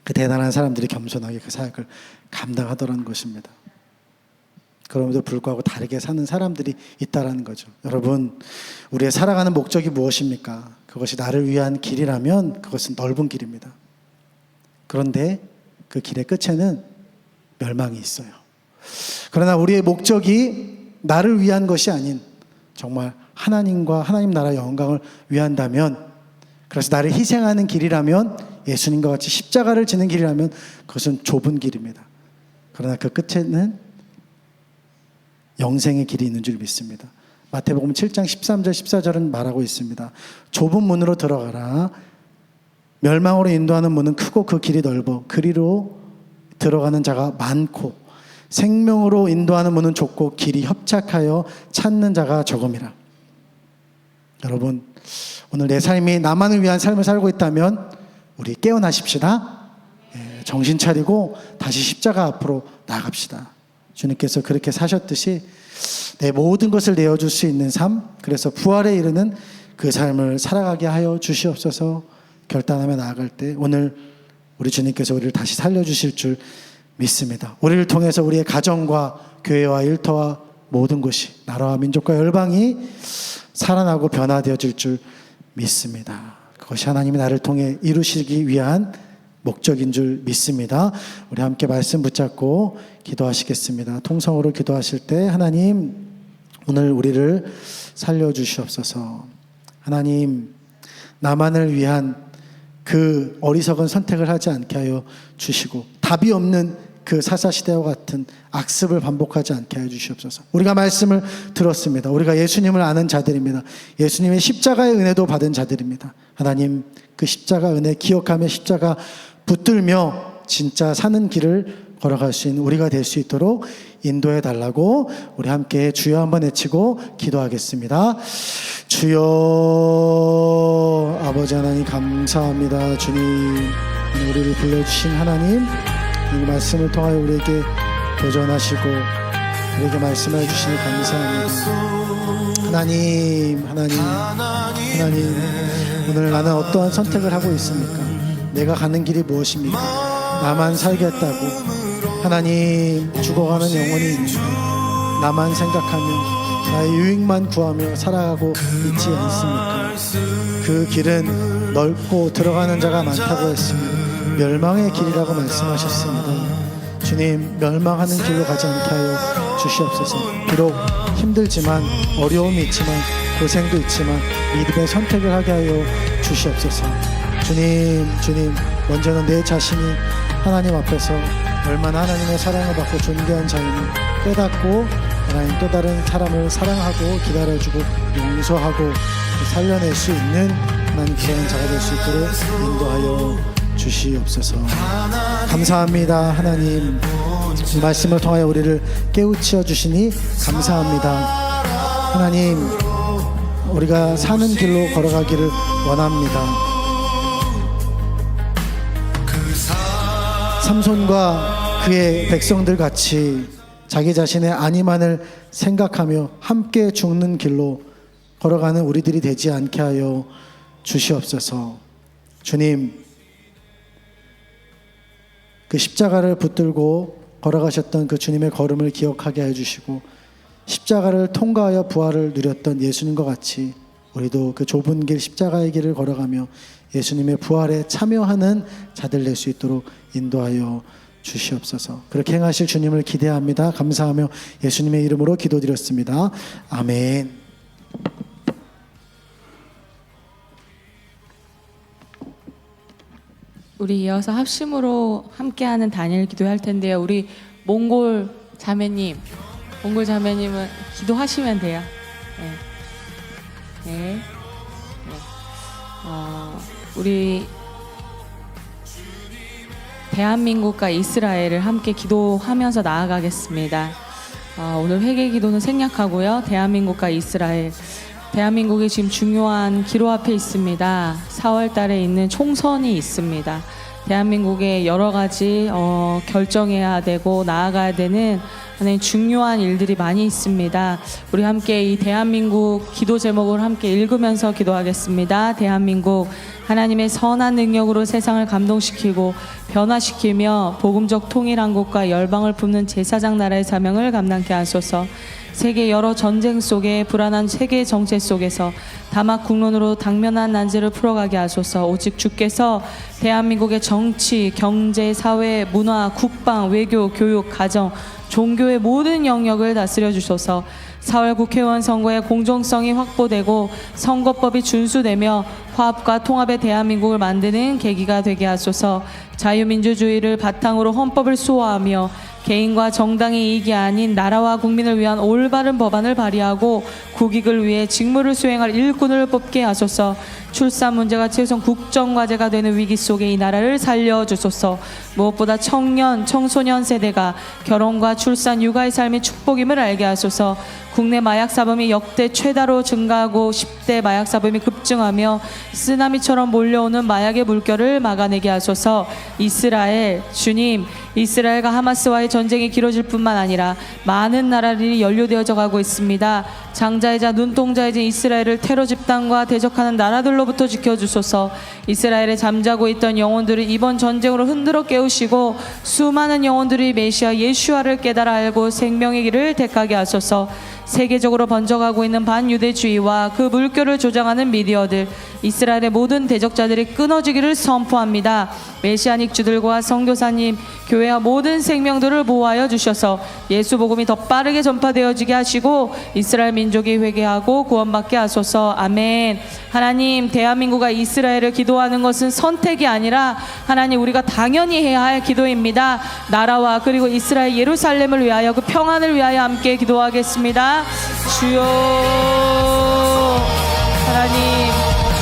그 대단한 사람들이 겸손하게 그 사역을 감당하더라는 것입니다. 그럼에도 불구하고 다르게 사는 사람들이 있다라는 거죠. 여러분, 우리의 살아가는 목적이 무엇입니까? 그것이 나를 위한 길이라면 그것은 넓은 길입니다. 그런데 그 길의 끝에는 멸망이 있어요. 그러나 우리의 목적이 나를 위한 것이 아닌 정말 하나님과 하나님 나라의 영광을 위한다면, 그래서 나를 희생하는 길이라면, 예수님과 같이 십자가를 지는 길이라면 그것은 좁은 길입니다. 그러나 그 끝에는 영생의 길이 있는 줄 믿습니다. 마태복음 7장 13절 14절은 말하고 있습니다. 좁은 문으로 들어가라. 멸망으로 인도하는 문은 크고 그 길이 넓어 그리로 들어가는 자가 많고 생명으로 인도하는 문은 좁고 길이 협착하여 찾는 자가 적음이라. 여러분, 오늘 내 삶이 나만을 위한 삶을 살고 있다면 우리 깨어나십시다. 정신 차리고 다시 십자가 앞으로 나아갑시다. 주님께서 그렇게 사셨듯이 내 모든 것을 내어줄 수 있는 삶, 그래서 부활에 이르는 그 삶을 살아가게 하여 주시옵소서. 결단하며 나아갈 때 오늘 우리 주님께서 우리를 다시 살려주실 줄 믿습니다. 우리를 통해서 우리의 가정과 교회와 일터와 모든 것이, 나라와 민족과 열방이 살아나고 변화되어질 줄 믿습니다. 그것이 하나님이 나를 통해 이루시기 위한 목적인 줄 믿습니다. 우리 함께 말씀 붙잡고 기도하시겠습니다. 통성으로 기도하실 때 하나님, 오늘 우리를 살려주시옵소서. 하나님, 나만을 위한 그 어리석은 선택을 하지 않게 하여 주시고 답이 없는 그 사사시대와 같은 악습을 반복하지 않게 하여 주시옵소서. 우리가 말씀을 들었습니다. 우리가 예수님을 아는 자들입니다. 예수님의 십자가의 은혜도 받은 자들입니다. 하나님, 그 십자가 은혜 기억하며 십자가 붙들며 진짜 사는 길을 걸어갈 수 있는 우리가 될 수 있도록 인도해 달라고 우리 함께 주여 한번 외치고 기도하겠습니다. 주여. 아버지 하나님 감사합니다. 주님, 우리를 불러주신 하나님, 이 말씀을 통하여 우리에게 도전하시고 우리에게 말씀해 주시니 감사합니다. 하나님, 오늘 나는 어떠한 선택을 하고 있습니까? 내가 가는 길이 무엇입니까? 나만 살겠다고 하나님 죽어가는 영혼이 있는데 나만 생각하며 나의 유익만 구하며 살아가고 있지 않습니까? 그 길은 넓고 들어가는 자가 많다고 했으며 멸망의 길이라고 말씀하셨습니다. 주님, 멸망하는 길로 가지 않게 하여 주시옵소서. 비록 힘들지만, 어려움이 있지만, 고생도 있지만 믿음의 선택을 하게 하여 주시옵소서. 주님, 먼저는 내 자신이 하나님 앞에서 얼마나 하나님의 사랑을 받고 존귀한 자임을 깨닫고 하나님 또 다른 사람을 사랑하고 기다려주고 용서하고 살려낼 수 있는 하나님 그런 자가 될 수 있도록 인도하여 주시옵소서. 감사합니다. 하나님, 이 말씀을 통하여 우리를 깨우쳐 주시니 감사합니다. 하나님, 우리가 사는 길로 걸어가기를 원합니다. 삼손과 그의 백성들 같이 자기 자신의 안위만을 생각하며 함께 죽는 길로 걸어가는 우리들이 되지 않게 하여 주시옵소서. 주님, 그 십자가를 붙들고 걸어가셨던 그 주님의 걸음을 기억하게 해주시고 십자가를 통과하여 부활을 누렸던 예수님과 같이 우리도 그 좁은 길 십자가의 길을 걸어가며 예수님의 부활에 참여하는 자들 될 수 있도록 인도하여 주시옵소서. 그렇게 행하실 주님을 기대합니다. 감사하며 예수님의 이름으로 기도드렸습니다. 아멘. 우리 이어서 합심으로 함께하는 단일 기도할 텐데요. 우리 몽골 자매님은 기도하시면 돼요. 네. 우리 대한민국과 이스라엘을 함께 기도하면서 나아가겠습니다. 오늘 회개 기도는 생략하고요. 대한민국과 이스라엘. 대한민국이 지금 중요한 기로 앞에 있습니다. 4월 달에 있는 총선이 있습니다. 대한민국에 여러 가지 결정해야 되고 나아가야 되는 하나의 중요한 일들이 많이 있습니다. 우리 함께 이 대한민국 기도 제목을 함께 읽으면서 기도하겠습니다. 대한민국, 하나님의 선한 능력으로 세상을 감동시키고 변화시키며 복음적 통일한국과 열방을 품는 제사장 나라의 사명을 감당케 하소서. 세계 여러 전쟁 속에 불안한 세계 정체 속에서 다막 국론으로 당면한 난제를 풀어가게 하소서. 오직 주께서 대한민국의 정치, 경제, 사회, 문화, 국방, 외교, 교육, 가정, 종교의 모든 영역을 다스려 주소서. 4월 국회의원 선거의 공정성이 확보되고 선거법이 준수되며 화합과 통합의 대한민국을 만드는 계기가 되게 하소서. 자유민주주의를 바탕으로 헌법을 수호하며 개인과 정당의 이익이 아닌 나라와 국민을 위한 올바른 법안을 발의하고 국익을 위해 직무를 수행할 일꾼을 뽑게 하소서. 출산 문제가 최우선 국정과제가 되는 위기 속에 이 나라를 살려주소서. 무엇보다 청년, 청소년 세대가 결혼과 출산, 육아의 삶이 축복임을 알게 하소서. 국내 마약 사범이 역대 최다로 증가하고 10대 마약 사범이 급증하며 쓰나미처럼 몰려오는 마약의 물결을 막아내게 하소서. 이스라엘, 주님, 이스라엘과 하마스와의 전쟁이 길어질 뿐만 아니라 많은 나라들이 연료되어져 가고 있습니다. 장자이자 눈동자이자 이스라엘을 테러 집단과 대적하는 나라들로부터 지켜주소서. 이스라엘에 잠자고 있던 영혼들을 이번 전쟁으로 흔들어 깨우시고 수많은 영혼들이 메시아 예슈아를 깨달아 알고 생명의 길을 택하게 하소서. 세계적으로 번져가고 있는 반유대주의와 그 물결을 조장하는 미디어들, 이스라엘의 모든 대적자들이 끊어지기를 선포합니다. 메시아닉주들과 선교사님, 교회와 모든 생명들을 보호하여 주셔서 예수 복음이 더 빠르게 전파되어지게 하시고 이스라엘 민족이 회개하고 구원받게 하소서. 아멘. 하나님, 대한민국과 이스라엘을 기도하는 것은 선택이 아니라 하나님 우리가 당연히 해야 할 기도입니다. 나라와 그리고 이스라엘 예루살렘을 위하여 그 평안을 위하여 함께 기도하겠습니다. 주여, 하나님,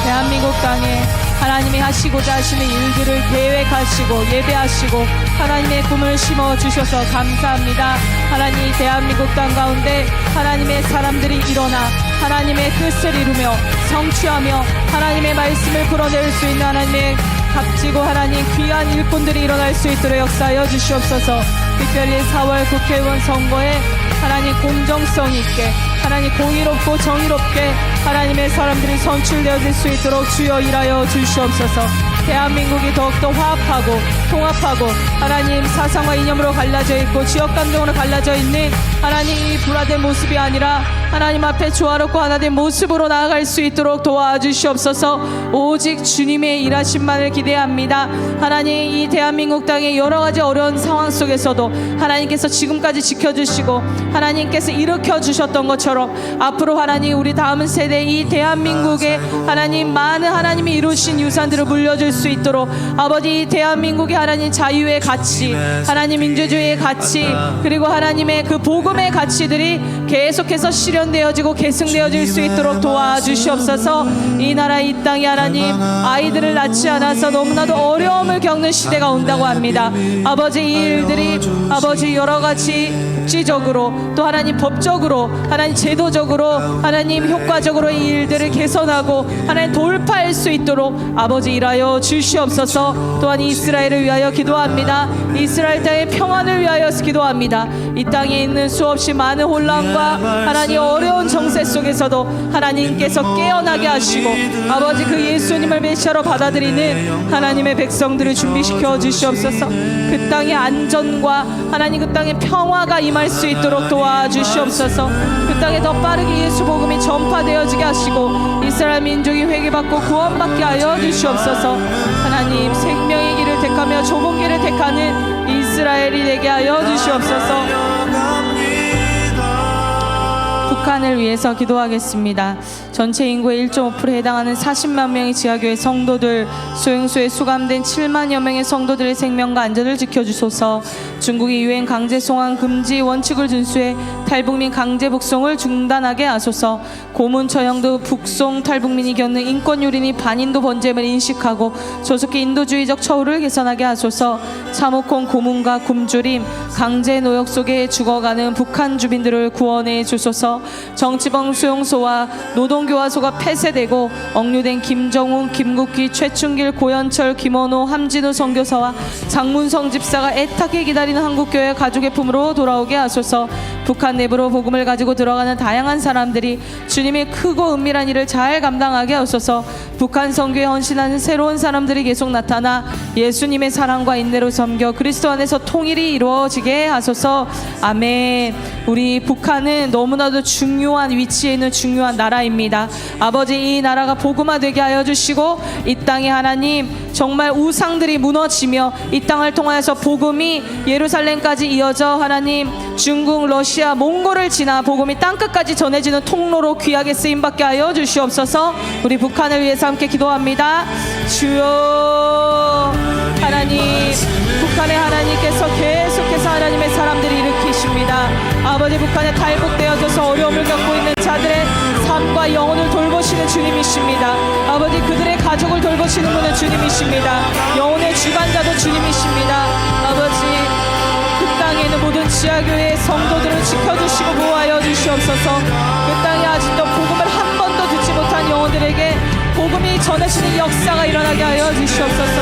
대한민국 땅에 하나님이 하시고자 하시는 일들을 계획하시고 예배하시고 하나님의 꿈을 심어주셔서 감사합니다. 하나님, 대한민국 땅 가운데 하나님의 사람들이 일어나 하나님의 뜻을 이루며 성취하며 하나님의 말씀을 풀어낼 수 있는 하나님의 값지고 하나님 귀한 일꾼들이 일어날 수 있도록 역사하여 주시옵소서. 특별히 4월 국회의원 선거에 하나님 공정성 있게 하나님 공의롭고 정의롭게 하나님의 사람들이 선출되어질 수 있도록 주여 일하여 주시옵소서. 대한민국이 더욱더 화합하고 통합하고 하나님 사상과 이념으로 갈라져 있고 지역 감정으로 갈라져 있는 하나님 이 불화된 모습이 아니라 하나님 앞에 조화롭고 하나된 모습으로 나아갈 수 있도록 도와주시옵소서. 오직 주님의 일하심만을 기대합니다. 하나님, 이 대한민국 땅의 여러 가지 어려운 상황 속에서도 하나님께서 지금까지 지켜주시고 하나님께서 일으켜 주셨던 것처럼 앞으로 하나님 우리 다음 세대 이 대한민국에 하나님 많은 하나님이 이루신 유산들을 물려줄 수 있도록 아버지, 이 대한민국의 하나님 자유의 가치, 하나님 민주주의의 가치, 그리고 하나님의 그 복음의 가치들이 계속해서 실현되어지고 계승되어질 수 있도록 도와주시옵소서. 이 나라 이 땅에 하나님 아이들을 낳지 않아서 너무나도 어려움을 겪는 시대가 온다고 합니다. 아버지, 이 일들이 아버지 여러 가지 국지적으로 또 하나님 법적으로 하나님 제도적으로 하나님 효과적으로 이 일들을 개선하고 하나님 돌파할 수 있도록 아버지 일하여 주시옵소서. 또한 이스라엘을 위하여 기도합니다. 이스라엘 땅의 평안을 위하여 기도합니다. 이 땅에 있는 수없이 많은 혼란과 하나님 어려운 정세 속에서도 하나님께서 깨어나게 하시고 아버지 그 예수님을 메시아로 받아들이는 하나님의 백성들을 준비시켜 주시옵소서. 그 땅의 안전과 하나님 그 땅의 평화가 임할 수 있도록 도와주시옵소서. 그 땅에 더 빠르게 예수 복음이 전파되어지게 하시고 이스라엘 민족이 회개받고 구원받게 하여 주시옵소서. 하나님, 생명의 길을 택하며 좁은 길을 택하는 이스라엘 이스라엘이 되게 하여 주시옵소서. 북한을 위해서 기도하겠습니다. 전체 인구의 1.5%에 해당하는 40만 명의 지하교회 성도들, 소용소에 수감된 7만여 명의 성도들의 생명과 안전을 지켜주소서. 중국이 유엔 강제 송환 금지 원칙을 준수해 탈북민 강제 북송을 중단하게 하소서. 고문 처형도 북송 탈북민이 겪는 인권 유린이 반인도 번제임을 인식하고 조속히 인도주의적 처우를 개선하게 하소서. 참혹한 고문과 굶주림, 강제 노역 속에 죽어가는 북한 주민들을 구원해 주소서. 정치범 수용소와 노동교화소가 폐쇄되고 억류된 김정훈, 김국기, 최충길, 고현철, 김원호, 함진우 선교사와 장문성 집사가 애타게 기다리는 한국교회 가족의 품으로 돌아오게 하소서. 북한 내부로 복음을 가지고 들어가는 다양한 사람들이 주님의 크고 은밀한 일을 잘 감당하게 하소서. 북한 선교에 헌신하는 새로운 사람들이 계속 나타나 예수님의 사랑과 인내로 섬겨 그리스도 안에서 통일이 이루어지게 하소서. 아멘. 우리 북한은 너무나도 중요한 위치에 있는 중요한 나라입니다. 아버지, 이 나라가 복음화되게 하여 주시고 이 땅에 하나님 정말 우상들이 무너지며 이 땅을 통하여서 복음이 예루살렘까지 이어져 하나님 중국, 러시아, 몽골을 지나 복음이 땅끝까지 전해지는 통로로 귀하게 쓰임받게 하여 주시옵소서. 우리 북한을 위해서 함께 기도합니다. 주여 하나님, 북한의 하나님께서 계속해서 하나님의 사람들이 일으키십니다. 아버지, 북한에 탈북되어져서 어려움을 겪고 있는 자들의 삶과 영혼을 돌보시는 주님이십니다. 아버지, 그들의 가족을 돌보시는 분은 주님이십니다. 영혼의 주관자도 주님이십니다. 아버지, 그 땅에 있는 모든 지하교회의 성도들을 지켜주시고 보호하여 주시옵소서. 그 땅에 아직도 복음을 한 번도 듣지 못한 영혼들에게 복음이 전해지는 역사가 일어나게 하여 주시옵소서.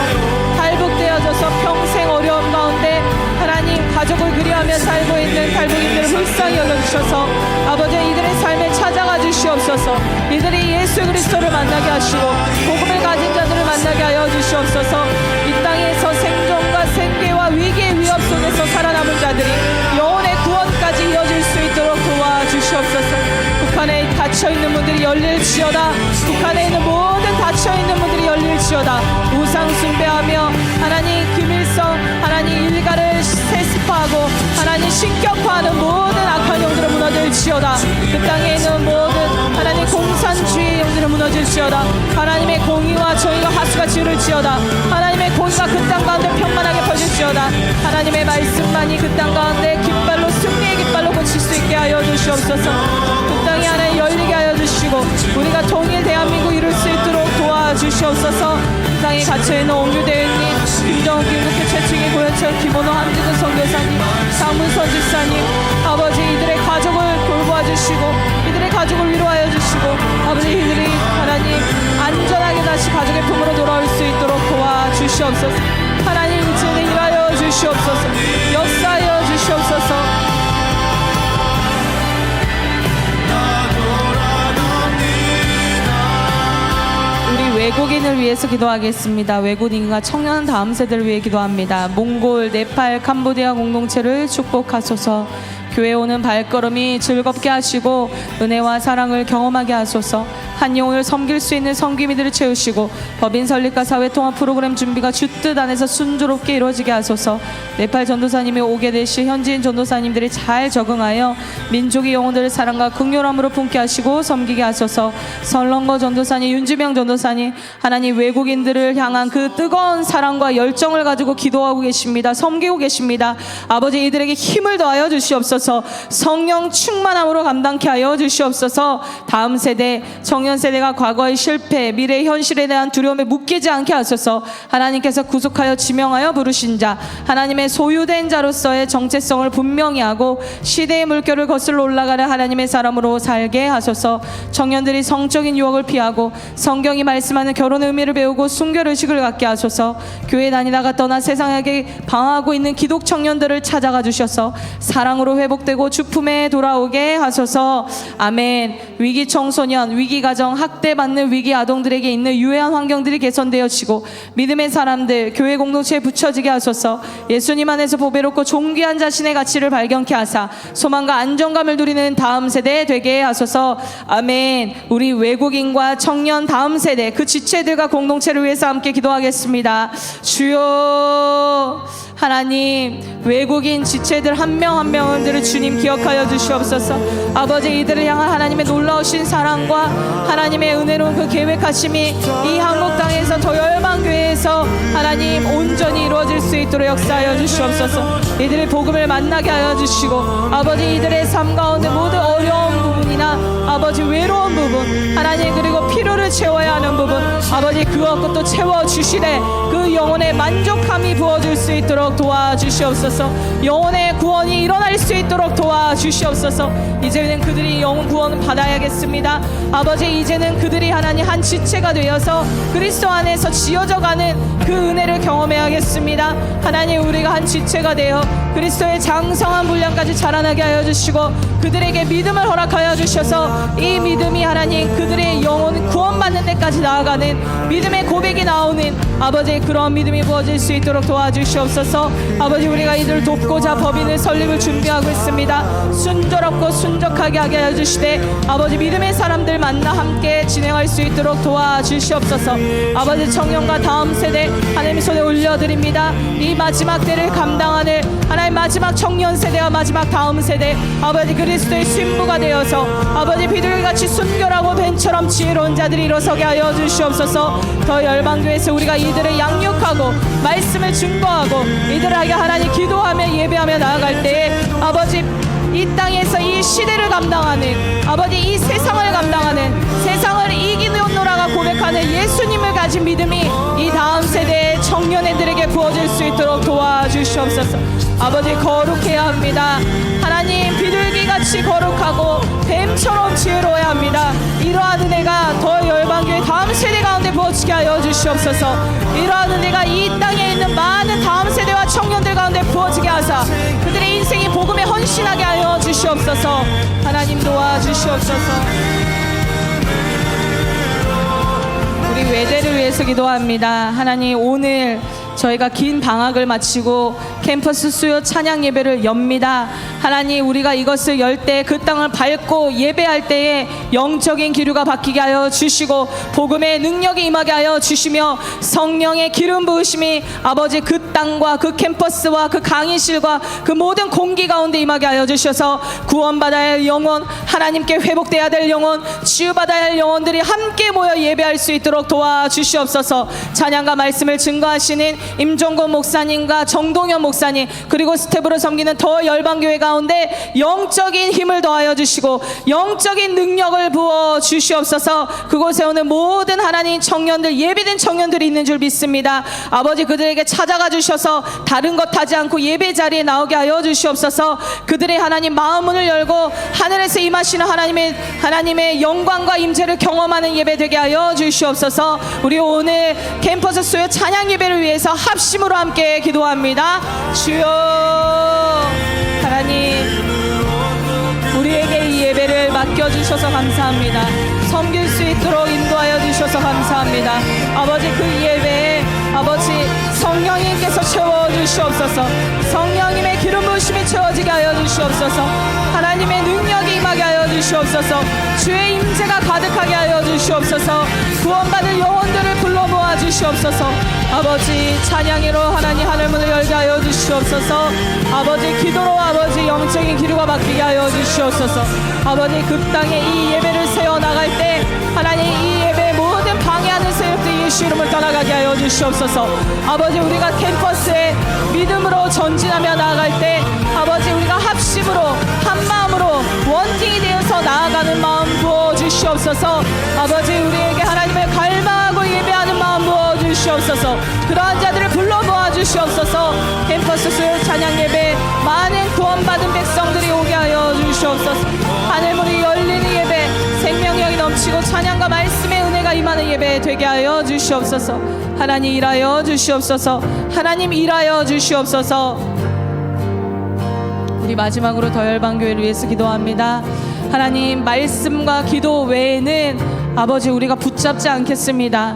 탈북되어져서 평생 어려움 가운데 하나님 가족을 그리하며 살고 있는 탈북인들을 불쌍히 여겨주셔서 아버지, 이들의 삶에 찾아가 주시옵소서. 이들이 예수 그리스도를 만나게 하시고 복음을 가진 자들을 만나게 하여 주시옵소서. 이 땅에서 생존과 생계와 위기의 위협 속에서 살아남은 자들이 영혼의 구원까지 이어질 수 있도록 도와주시옵소서. 북한에 닫혀있는 분들이 열릴지어다. 북한에 있는 모든 닫혀있는 분들이 열릴지어다. 우상 숭배하며 하나님 김일성 하나님 일가를 세습하고 하나님 신격화하는 모든 악한 영들을 무너질지어다. 그 땅에 있는 모든 하나님 공산주의 영들을 무너질지어다. 하나님의 공의와 정의가 하수가 지를지어다. 하나님의 공의가 그 땅 가운데 평만하게 퍼질지어다. 하나님의 말씀만이 그 땅 가운데 깃발로 승리의 깃발로 고칠 수 있게 하여 주시옵소서. 그 땅이 하나님 열리게 하여 주시고 우리가 통일 대한민국 이룰 수 있도록 도와주시옵소서. 그 땅에 갇혀있는 옹규대회님, 김정은, 김국희, 최충희, 고현철, 김원호, 함진우 선교사님, 장문선 집사님, 아버지, 이들의 가족을 돌보아 주시고 이들의 가족을 위로하여 주시고 아버지, 이들이 하나님 안전하게 다시 가족의 품으로 돌아올 수 있도록 도와주시옵소서. 하나님 이제는 일하여 주시옵소서. 역사하여 주시옵소서. 외국인을 위해서 기도하겠습니다. 외국인과 청년 다음 세대를 위해 기도합니다. 몽골, 네팔, 캄보디아 공동체를 축복하소서. 교회 오는 발걸음이 즐겁게 하시고 은혜와 사랑을 경험하게 하소서. 한 영혼을 섬길 수 있는 섬김이들을 채우시고 법인 설립과 사회통합 프로그램 준비가 주뜻 안에서 순조롭게 이루어지게 하소서. 네팔 전도사님이 오게 되시 현지인 전도사님들이 잘 적응하여 민족의 영혼들의 사랑과 긍휼함으로 품게 하시고 섬기게 하소서. 설렁거 전도사님, 윤지명 전도사님, 하나님 외국인들을 향한 그 뜨거운 사랑과 열정을 가지고 기도하고 계십니다. 섬기고 계십니다. 아버지, 이들에게 힘을 더하여 주시옵소서. 성령 충만함으로 감당케 하여 주시옵소서. 다음 세대, 청년 세대가 과거의 실패, 미래의 현실에 대한 두려움에 묶이지 않게 하소서. 하나님께서 구속하여 지명하여 부르신 자, 하나님의 소유된 자로서의 정체성을 분명히 하고 시대의 물결을 거슬러 올라가는 하나님의 사람으로 살게 하소서. 청년들이 성적인 유혹을 피하고 성경이 말씀하는 결혼의 의미를 배우고 순결의식을 갖게 하소서. 교회 다니다가 떠나 세상에게 방황하고 있는 기독 청년들을 찾아가 주셔서 사랑으로 회복되고 주품에 돌아오게 하소서. 아멘. 위기 청소년, 위기 가정, 학대받는 위기 아동들에게 있는 유해한 환경들이 개선되어지고 믿음의 사람들, 교회 공동체에 붙여지게 하소서. 예수님 안에서 보배롭고 존귀한 자신의 가치를 발견케 하사 소망과 안정감을 누리는 다음 세대 되게 하소서. 아멘. 우리 외국인과 청년 다음 세대 그 지체들과 공동체를 위해서 함께 기도하겠습니다. 주여 하나님 외국인 지체들 한 명 한 명들을 주님 기억하여 주시옵소서. 아버지 이들을 향한 하나님의 놀라우신 사랑과 하나님의 은혜로운 그 계획하심이 이 한국 땅에서 더 열방교회에서 하나님 온전히 이루어질 수 있도록 역사하여 주시옵소서. 이들의 복음을 만나게 하여 주시고 아버지 이들의 삶 가운데 모든 어려운 부분이나 아버지 외로운 부분 하나님 그리고 필요를 채워야 하는 부분 아버지 그것도 채워주시되 그 영혼의 만족함이 부어질 수 있도록 도와주시옵소서. 영혼의 구원이 일어날 수 있도록 도와주시옵소서. 이제는 그들이 영혼 구원을 받아야겠습니다. 아버지 이제는 그들이 하나님 한 지체가 되어서 그리스도 안에서 지어져가는 그 은혜를 경험해야겠습니다. 하나님 우리가 한 지체가 되어 그리스도의 장성한 분량까지 자라나게 하여 주시고 그들에게 믿음을 허락하여 주셔서 이 믿음이 하나님 그들의 영혼 구원받는 데까지 나아가는 믿음의 고백이 나오는 아버지의 그런 믿음이 부어질 수 있도록 도와주시옵소서. 아버지 우리가 이들을 돕고자 법인을 설립을 준비하고 있습니다. 순조롭고 순적하게 하게 하여 주시되 아버지 믿음의 사람들 만나 함께 진행할 수 있도록 도와주시옵소서. 아버지 청년과 다음 세대 하나님 손에 올려드립니다. 이 마지막 때를 감당하는 하나님 마지막 청년 세대와 마지막 다음 세대 아버지 그리스도의 신부가 되어서 아버지 비둘기같이 순결하고 뱀처럼 지혜로운 자들이 일어서게 하여 주시옵소서. 더 열방교회에서 우리가 이들을 양육하고 말씀을 증거하고 이들에게 하나님 기도하며 예배하며 나아갈 때에 아버지 이 땅에서 이 시대를 감당하는 아버지 이 세상을 감당하는 세상을 이기노라가 고백하는 예수님을 가진 믿음이 이 다음 세대의 청년애들에게 부어질 수 있도록 도와주시옵소서. 아버지 거룩해야 합니다. 하나님 비둘기같이 거룩하고 뱀처럼 지혜로워야 합니다. 이러한 은혜가 더 열방교회 다음 세대 가운데 부어지게 하여 주시옵소서. 이러한 은혜가 이 땅에 있는 많은 다음 세대와 청년들 가운데 부어지게 하사 그들의 인생이 복음에 헌신하게 하여 주시옵소서. 하나님 도와주시옵소서. 우리 외대를 위해서 기도합니다. 하나님 오늘 저희가 긴 방학을 마치고 캠퍼스 수요 찬양 예배를 엽니다. 하나님 우리가 이것을 열 때 그 땅을 밟고 예배할 때에 영적인 기류가 바뀌게 하여 주시고 복음의 능력이 임하게 하여 주시며 성령의 기름 부으심이 아버지 그 땅과 그 캠퍼스와 그 강의실과 그 모든 공기 가운데 임하게 하여 주셔서 구원받아야 할 영혼 하나님께 회복돼야 될 영혼 치유받아야 할 영혼들이 함께 모여 예배할 수 있도록 도와주시옵소서. 찬양과 말씀을 증거하시는 임종건 목사님과 정동현 목사님 그리고 스텝으로 섬기는 더 열방교회 가운데 영적인 힘을 더하여 주시고 영적인 능력을 부어 주시옵소서. 그곳에 오는 모든 하나님 청년들 예비된 청년들이 있는 줄 믿습니다. 아버지 그들에게 찾아가 주셔서 다른 것 하지 않고 예배 자리에 나오게 하여 주시옵소서. 그들의 하나님 마음문을 열고 하늘에서 임하시는 하나님의 영광과 임재를 경험하는 예배 되게 하여 주시옵소서. 우리 오늘 캠퍼스 수요 찬양 예배를 위해서 합심으로 함께 기도합니다. 주여 하나님 우리에게 이 예배를 맡겨주셔서 감사합니다. 섬길 수 있도록 인도하여 주셔서 감사합니다. 아버지 그 예배에 아버지 성령님께서 채워주시옵소서. 성령님의 기름 부으심이 채워지게 하여 주시옵소서. 하나님의 능력이 임하게 하여 주시옵소서. 주의 임재가 가득하게 하여 주시옵소서. 구원받을 영혼들을 불러 모아 주시옵소서. 아버지 찬양으로 하나님 하늘문을 열게 하여 주시옵소서. 아버지 기도로 아버지 영적인 기류가 바뀌게 하여 주시옵소서. 아버지 그 땅에 이 예배를 세워나갈 때 하나님 이 예배의 모든 방해하는 세력들이 예수 이름을 떠나가게 하여 주시옵소서. 아버지 우리가 캠퍼스에 믿음으로 전진하며 나아갈 때 아버지 우리가 합심으로 한마음으로 원팅이 되어서 나아가는 마음 부어주시옵소서. 아버지 우리에게 하나님을 갈망하고 예배하는 마음 부어주시옵소서. 그러한 자들을 불러 모아주시옵소서. 캠퍼스 수요 찬양 예배 많은 구원받은 백성들이 오게 하여 주시옵소서. 하늘문이 열리는 예배 생명력이 넘치고 찬양과 말씀의 은혜가 임하는 예배 되게 하여 주시옵소서. 하나님 일하여 주시옵소서. 하나님 일하여 주시옵소서. 우리 마지막으로 더 열방교회를 위해서 기도합니다. 하나님 말씀과 기도 외에는 아버지 우리가 붙잡지 않겠습니다.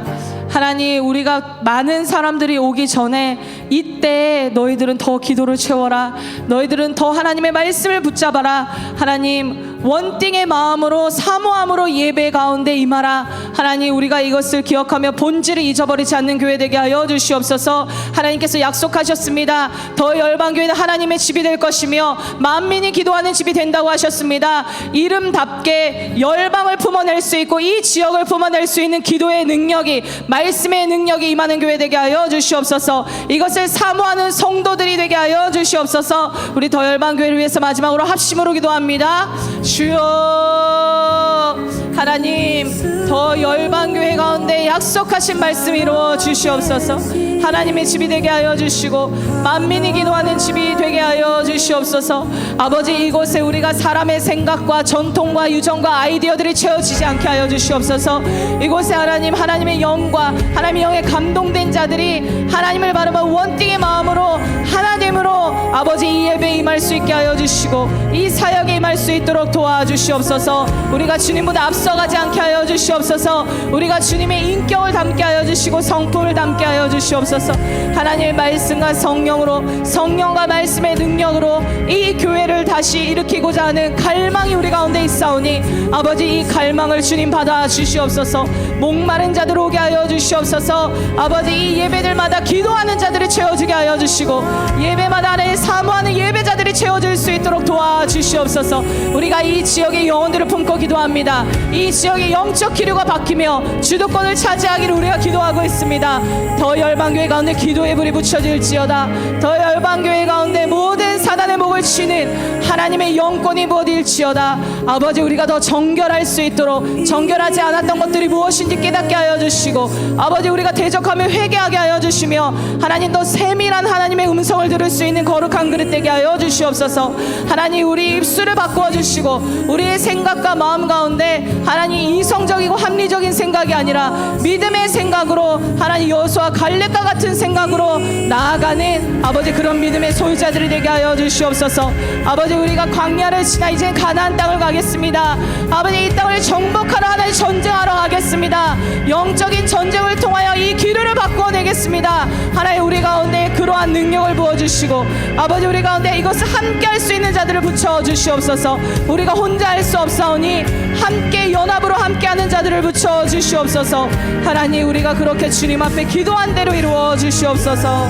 하나님 우리가 많은 사람들이 오기 전에 이때 너희들은 더 기도를 채워라. 너희들은 더 하나님의 말씀을 붙잡아라. 하나님 원띵의 마음으로 사모함으로 예배 가운데 임하라. 하나님 우리가 이것을 기억하며 본질을 잊어버리지 않는 교회 되게 하여 주시옵소서. 하나님께서 약속하셨습니다. 더 열방교회는 하나님의 집이 될 것이며 만민이 기도하는 집이 된다고 하셨습니다. 이름답게 열방을 품어낼 수 있고 이 지역을 품어낼 수 있는 기도의 능력이, 말씀의 능력이 임하는 교회 되게 하여 주시옵소서. 이것을 사모하는 성도들이 되게 하여 주시옵소서. 우리 더 열방교회를 위해서 마지막으로 합심으로 기도합니다. 주여, 하나님 더 열방교회 가운데 약속하신 말씀 이루어 주시옵소서. 하나님의 집이 되게 하여 주시고 만민이 기도하는 집이 되게 하여 주시옵소서. 아버지 이곳에 우리가 사람의 생각과 전통과 유정과 아이디어들이 채워지지 않게 하여 주시옵소서. 이곳에 하나님, 하나님의 영과 하나님의 영에 감동된 자들이 하나님을 바라봐 원띵의 마음으로 하나님으로 아버지 이 예배에 임할 수 있게 하여 주시고 이 사역에 임할 수 있도록 도와주시옵소서. 우리가 주님보다 앞서가지 않게 하여 주시옵소서. 우리가 주님의 인격을 담게 하여 주시고 성품을 담게 하여 주시옵소서. 하나님의 말씀과 성령으로, 성령과 말씀의 능력으로 이 교회를 다시 일으키고자 하는 갈망이 우리 가운데 있사오니 아버지 이 갈망을 주님 받아 주시옵소서. 목마른 자들 오게 하여 주시옵소서. 아버지 이 예배들마다 기도하는 자들이 채워지게 하여 주시고 예배마다 하나님 사모하는 예배자들이 채워질 수 있도록 도와주시옵소서. 우리가 이 지역의 영혼들을 품고 기도합니다. 이 지역의 영적 기류가 바뀌며 주도권을 차지하기를 우리가 기도하고 있습니다. 더 열방교회 가운데 기도의 불이 붙여질지어다. 더 열방교회 가운데 모든 사단의 목을 치는 하나님의 영권이 부어질지어다. 아버지 우리가 더 정결할 수 있도록 정결하지 않았던 것들이 무엇인지 깨닫게 하여 주시고 아버지 우리가 대적하며 회개하게 하여 주시며 하나님 더 세밀한 하나님의 음성을 들을 수 있는 거룩한 그릇 되게 하여 주시옵소서. 하나님 우리 입술을 바꾸어 주시고 우리의 생각과 마음 가운데 하나님 이성적이고 합리적인 생각이 아니라 믿음의 생각으로 하나님 여호수아 갈렙과 같은 생각으로 나아가는 아버지 그런 믿음의 소유자들이 되게 하여 주시옵소서. 아버지 우리가 광야를 지나 이제 가나안 땅을 가겠습니다. 아버지 이 땅을 정복하러 하나님 전쟁하러 가겠습니다. 영적인 전쟁을 통하여 이 기류를 바꾸어내겠습니다. 하나님 우리 가운데 그러한 능력을 부어주시고 아버지 우리 가운데 이것을 함께 할 수 있는 자들을 붙여주시옵소서. 우리가 혼자 할 수 없사오니 함께 연합으로 함께하는 자들을 붙여주시옵소서. 하나님 우리가 그렇게 주님 앞에 기도한 대로 이루어 주시옵소서.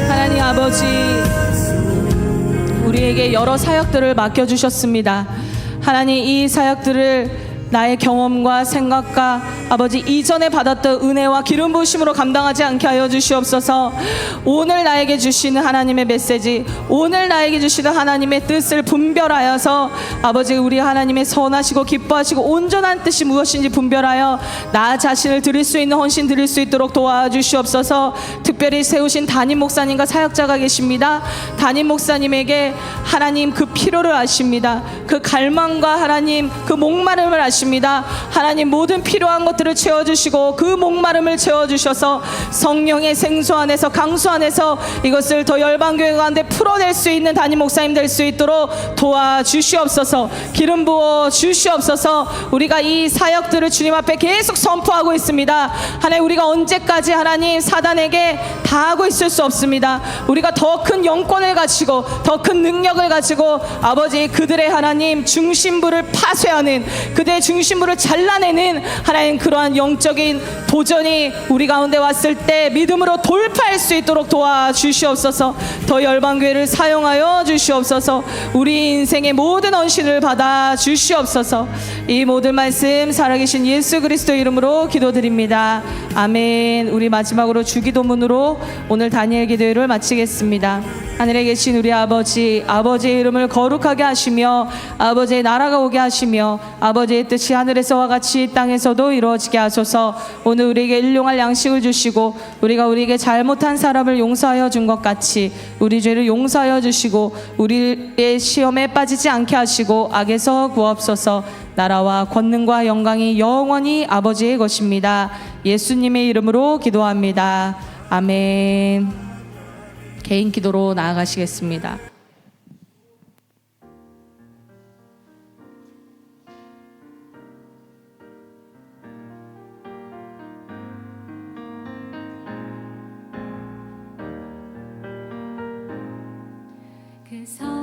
하나님 아버지 우리에게 여러 사역들을 맡겨주셨습니다. 하나님 이 사역들을 나의 경험과 생각과 아버지 이전에 받았던 은혜와 기름 부으심으로 감당하지 않게 하여 주시옵소서. 오늘 나에게 주시는 하나님의 메시지, 오늘 나에게 주시는 하나님의 뜻을 분별하여서 아버지 우리 하나님의 선하시고 기뻐하시고 온전한 뜻이 무엇인지 분별하여 나 자신을 드릴 수 있는 헌신 드릴 수 있도록 도와주시옵소서. 특별히 세우신 담임 목사님과 사역자가 계십니다. 담임 목사님에게 하나님 그 필요를 아십니다. 그 갈망과 하나님 그 목마름을 아십니다. 하나님 모든 필요한 것들을 채워주시고 그 목마름을 채워주셔서 성령의 생수 안에서 강수 안에서 이것을 더 열방교회 가운데 풀어낼 수 있는 담임 목사님 될 수 있도록 도와주시옵소서. 기름 부어 주시옵소서. 우리가 이 사역들을 주님 앞에 계속 선포하고 있습니다. 하나님 우리가 언제까지 하나님 사단에게 당하고 있을 수 없습니다. 우리가 더 큰 영권을 가지고 더 큰 능력을 가지고 아버지 그들의 하나님 중심부를 파쇄하는 그들의 중심부를 잘라내는 하나님 그러한 영적인 도전이 우리 가운데 왔을 때 믿음으로 돌파할 수 있도록 도와주시옵소서. 더 열방교회를 사용하여 주시옵소서. 우리 인생의 모든 헌신을 받아 주시옵소서. 이 모든 말씀 살아계신 예수 그리스도 이름으로 기도드립니다. 아멘. 우리 마지막으로 주기도문으로 오늘 다니엘 기도회를 마치겠습니다. 하늘에 계신 우리 아버지, 아버지의 이름을 거룩하게 하시며 아버지의 나라가 오게 하시며 아버지의 뜻이 하늘에서와 같이 땅에서도 이루어지게 하소서. 오늘 우리에게 일용할 양식을 주시고 우리가 우리에게 잘못한 사람을 용서하여 준 것 같이 우리 죄를 용서하여 주시고 우리의 시험에 빠지지 않게 하시고 악에서 구하옵소서. 나라와 권능과 영광이 영원히 아버지의 것입니다. 예수님의 이름으로 기도합니다. 아멘. 개인 기도로 나아가시겠습니다. 서